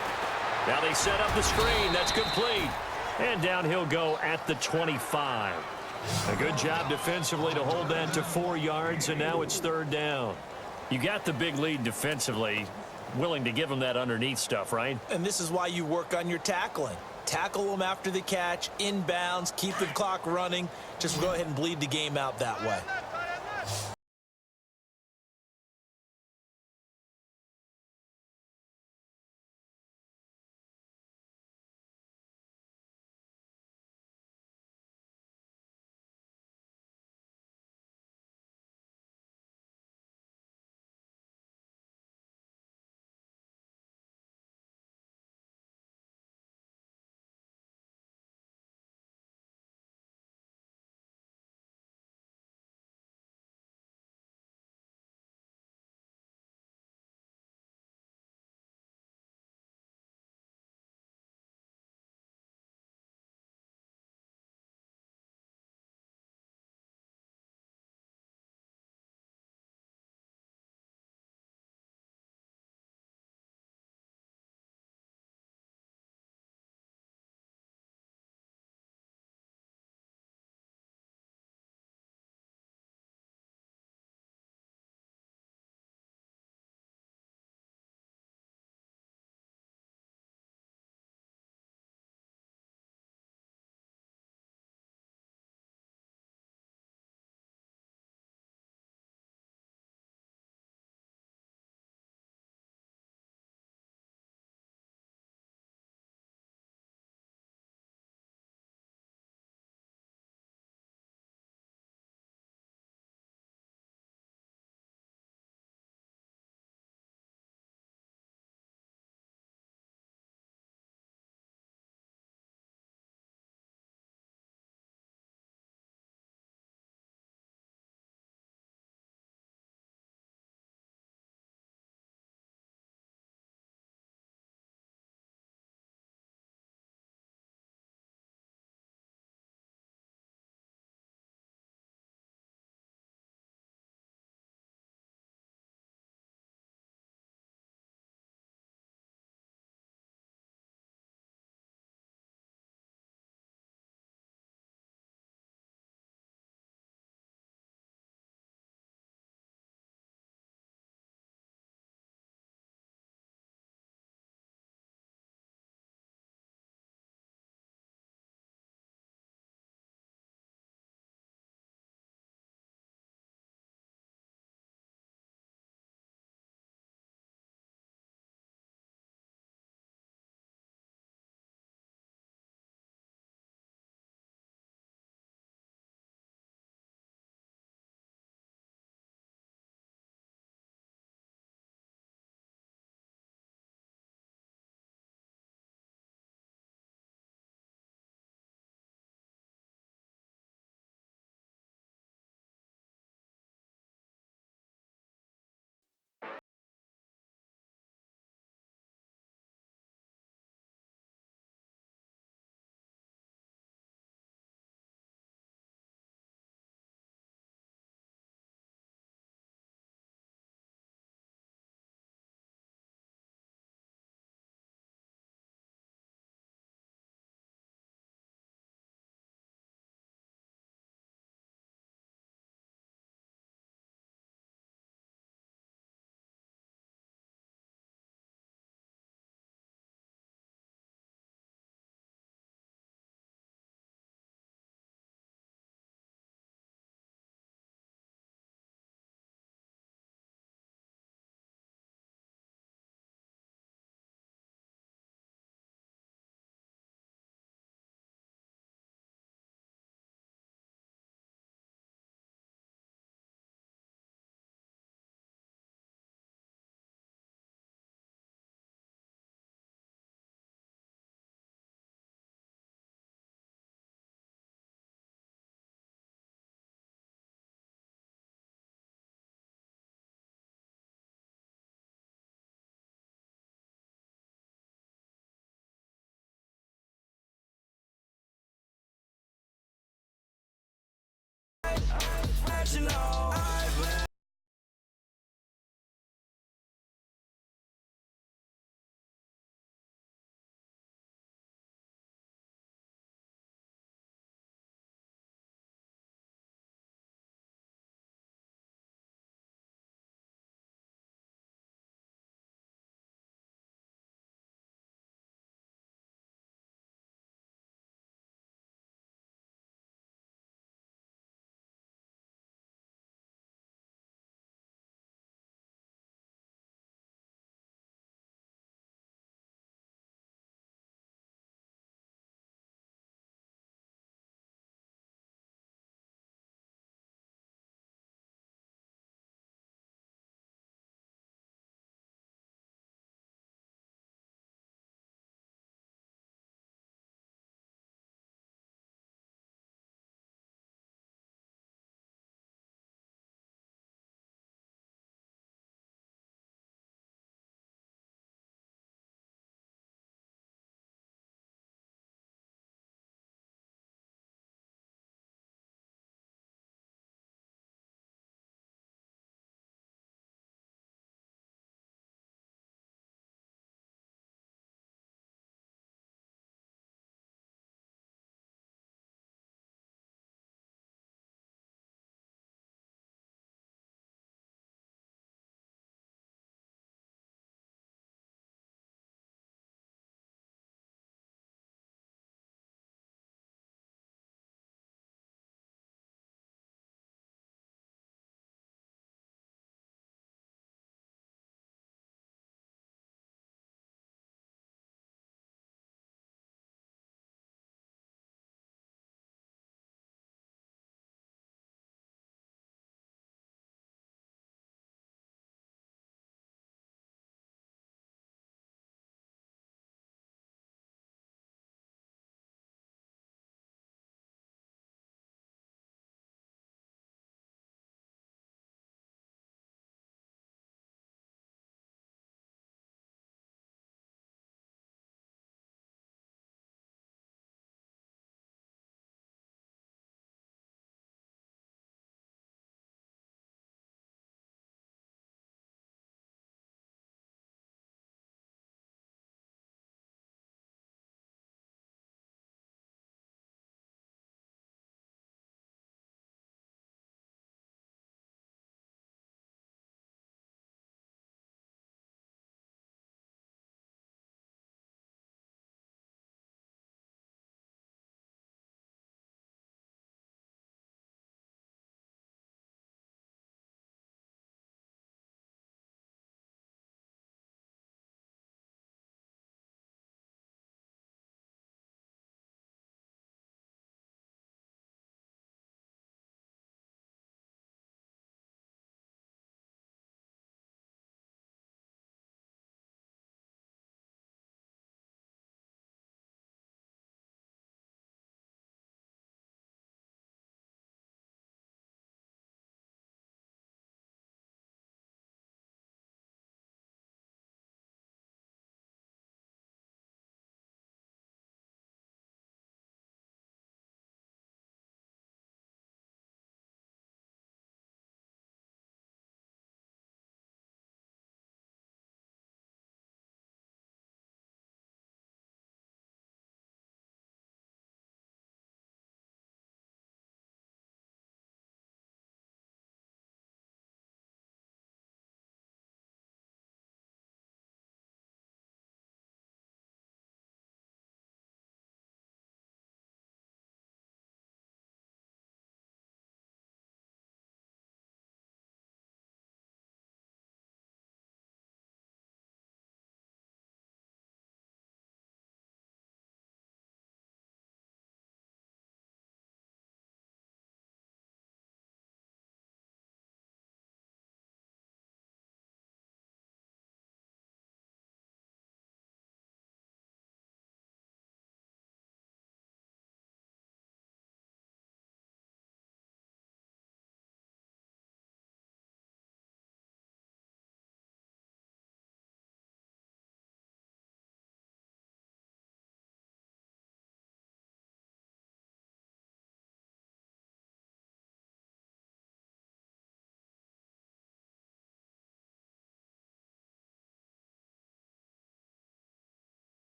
Now they set up the screen. That's complete. And down he'll go at the 25. A good job defensively to hold that to 4 yards, and now it's 3rd down. You got the big lead defensively. Willing to give them that underneath stuff, right? And this is why you work on your tackling. Tackle them after the catch, inbounds, keep the clock running. Just go ahead and bleed the game out that way.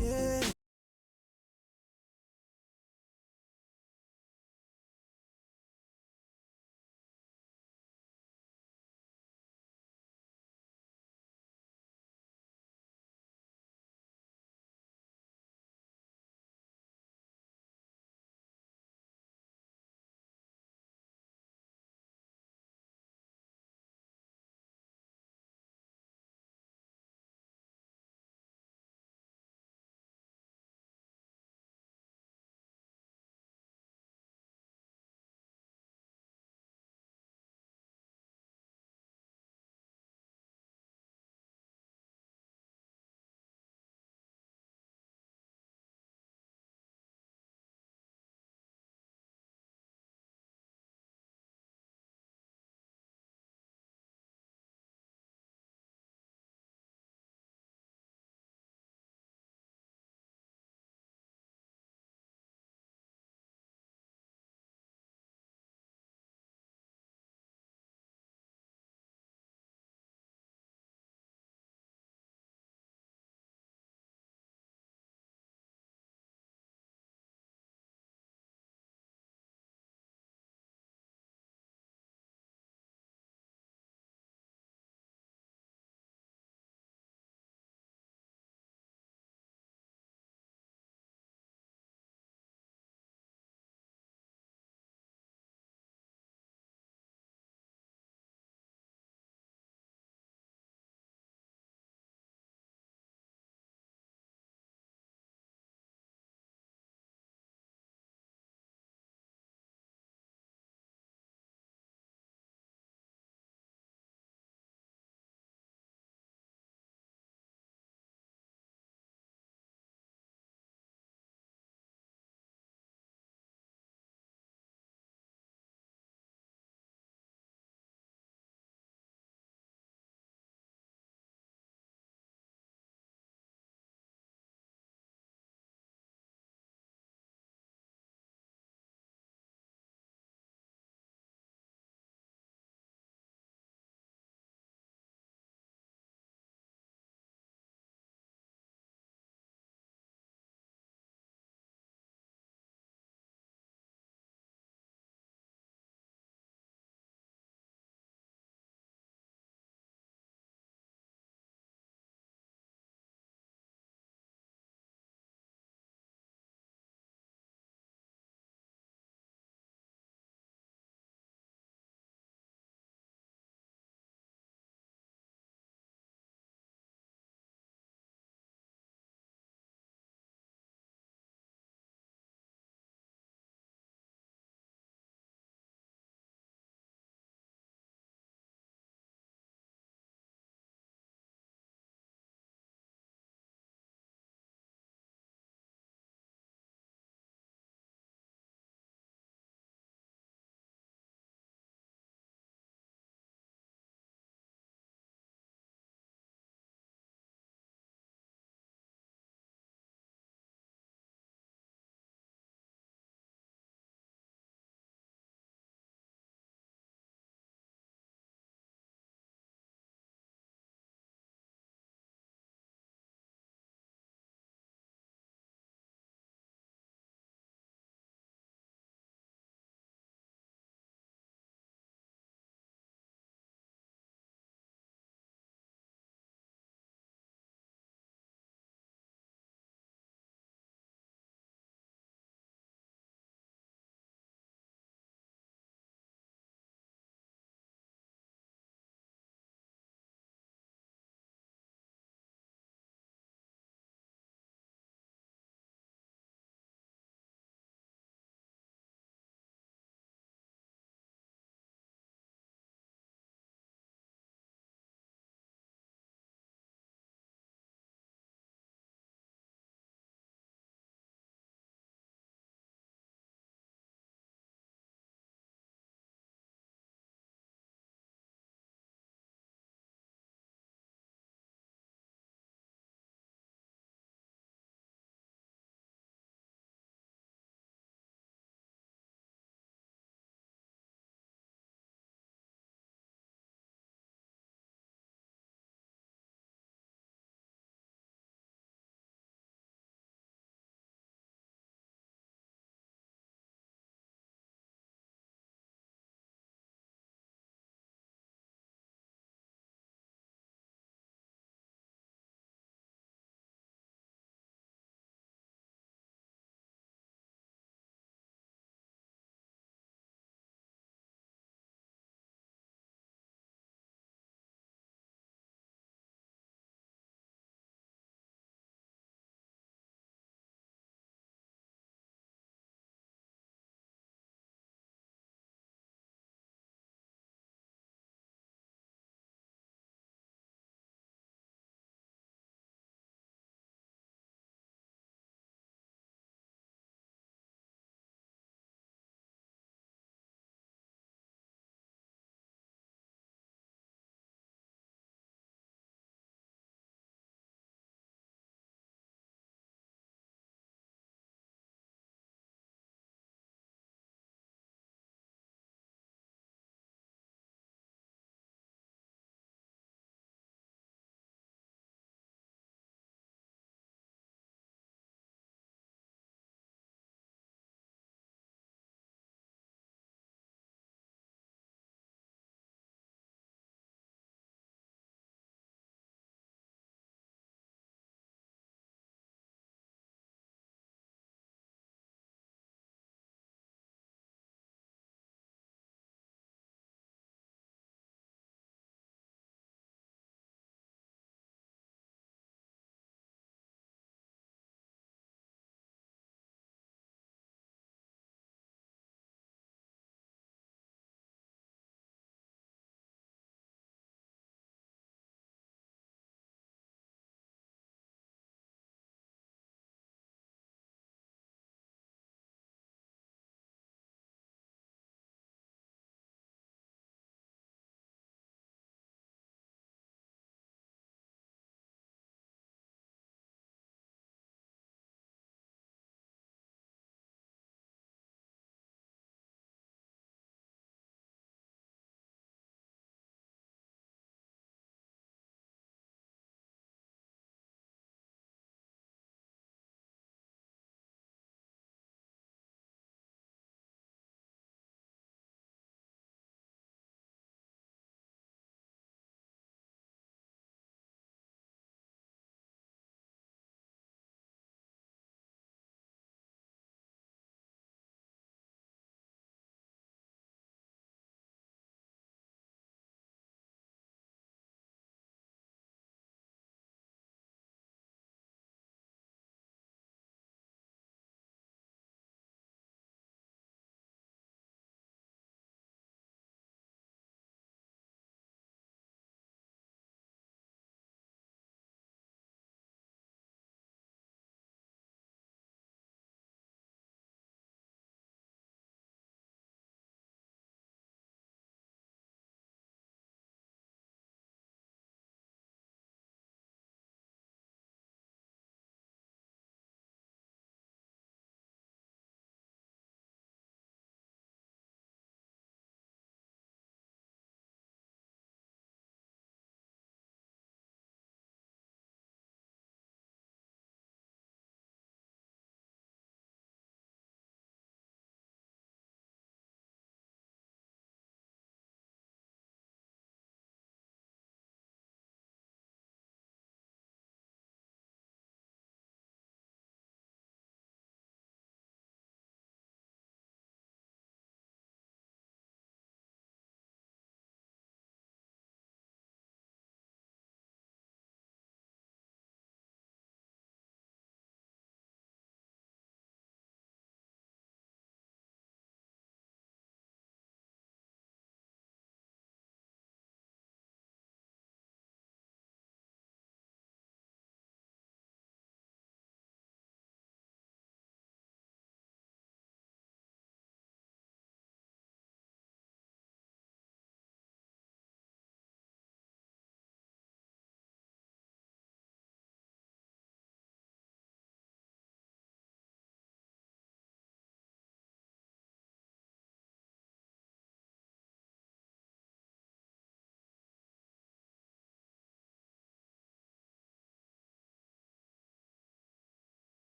yeah.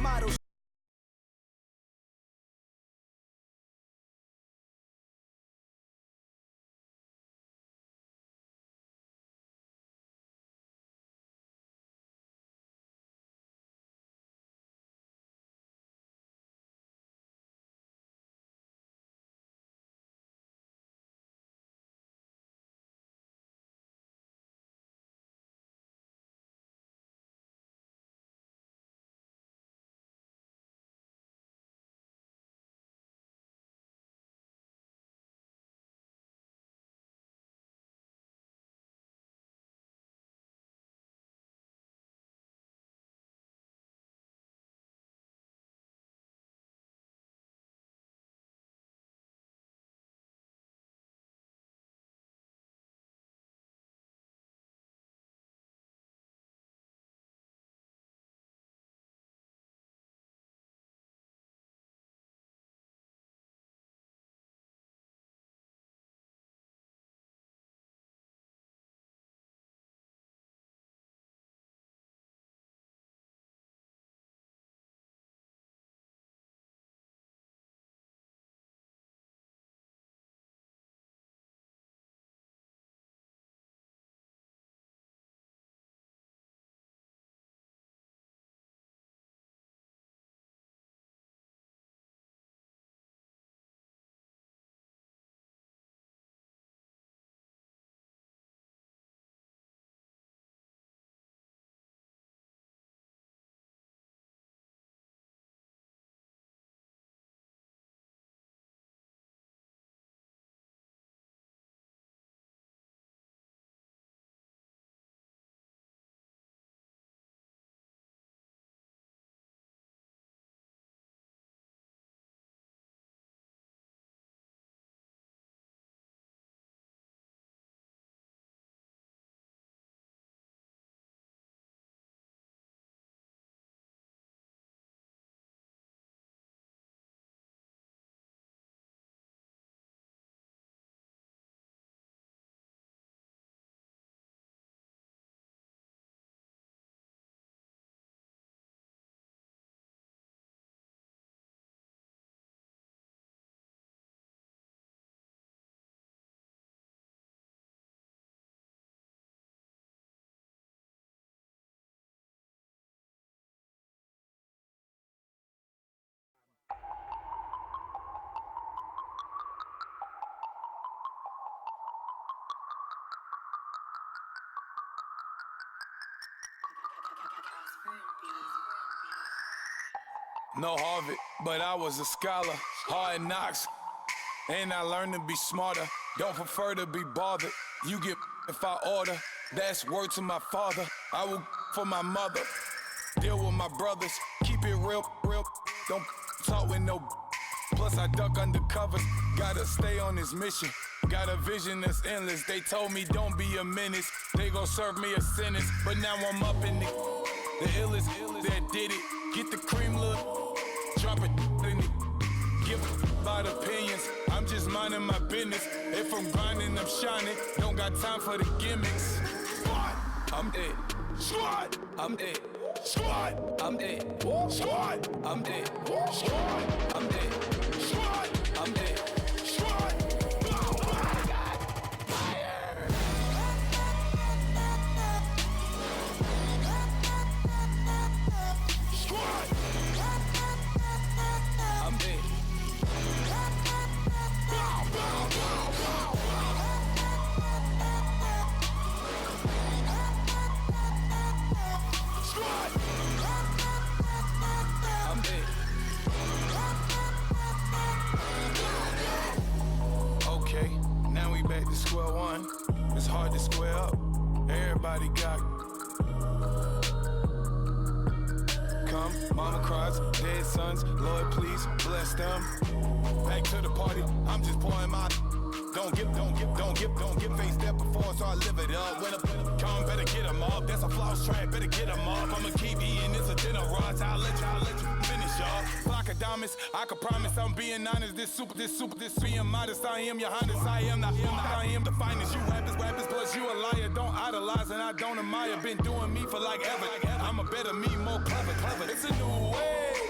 model. No Harvard, but I was a scholar. Hard knocks, and I learned to be smarter. Don't prefer to be bothered. You get if I order. That's word to my father. I will for my mother. Deal with my brothers. Keep it real, real. Don't talk with no. Plus I duck undercover. Gotta stay on this mission. Got a vision that's endless. They told me don't be a menace. They gon' serve me a sentence. But now I'm up in the illest that did it. Get the cream, look. Drop it in it. Give about opinions. I'm just minding my business. If I'm grinding, I'm shining. Don't got time for the gimmicks. Squad, I'm dead. Squad, I'm dead. Squad, I'm dead. Squad, I'm dead. Squad, I'm dead. Squad, I'm dead. Squad. Oh my God! Fire! Squad, I'm dead. Squad, I'm dead. Okay, now we back to square one. It's hard to square up. Everybody got come. Mama cries, dead sons. Lord, please bless them. Back to the party. I'm just pouring my. Don't get face that before, so I live it up. When I come, better get them up. That's a floss track, better get them up. I'ma keep eating this a dinner rush. I'll let you finish up. Flock of diamonds, I can promise I'm being honest. This being modest. I am your highness. I am the finest. You rappers, plus you a liar. Don't idolize and I don't admire. Been doing me for like ever. I'm a better me, more clever. It's a new way.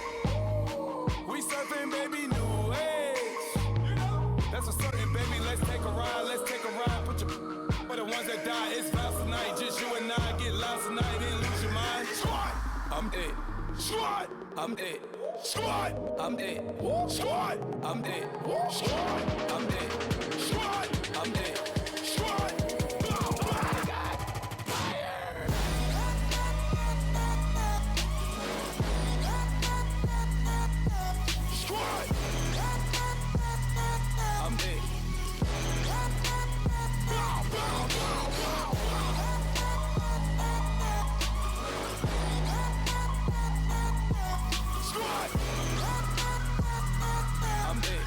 Squad, I'm it. Squad, I'm it. Squad, I'm it. Squad, I'm it. Squad, I'm it. Squad. Oh my God. Fire. Squad, I'm it. Squad, I'm it.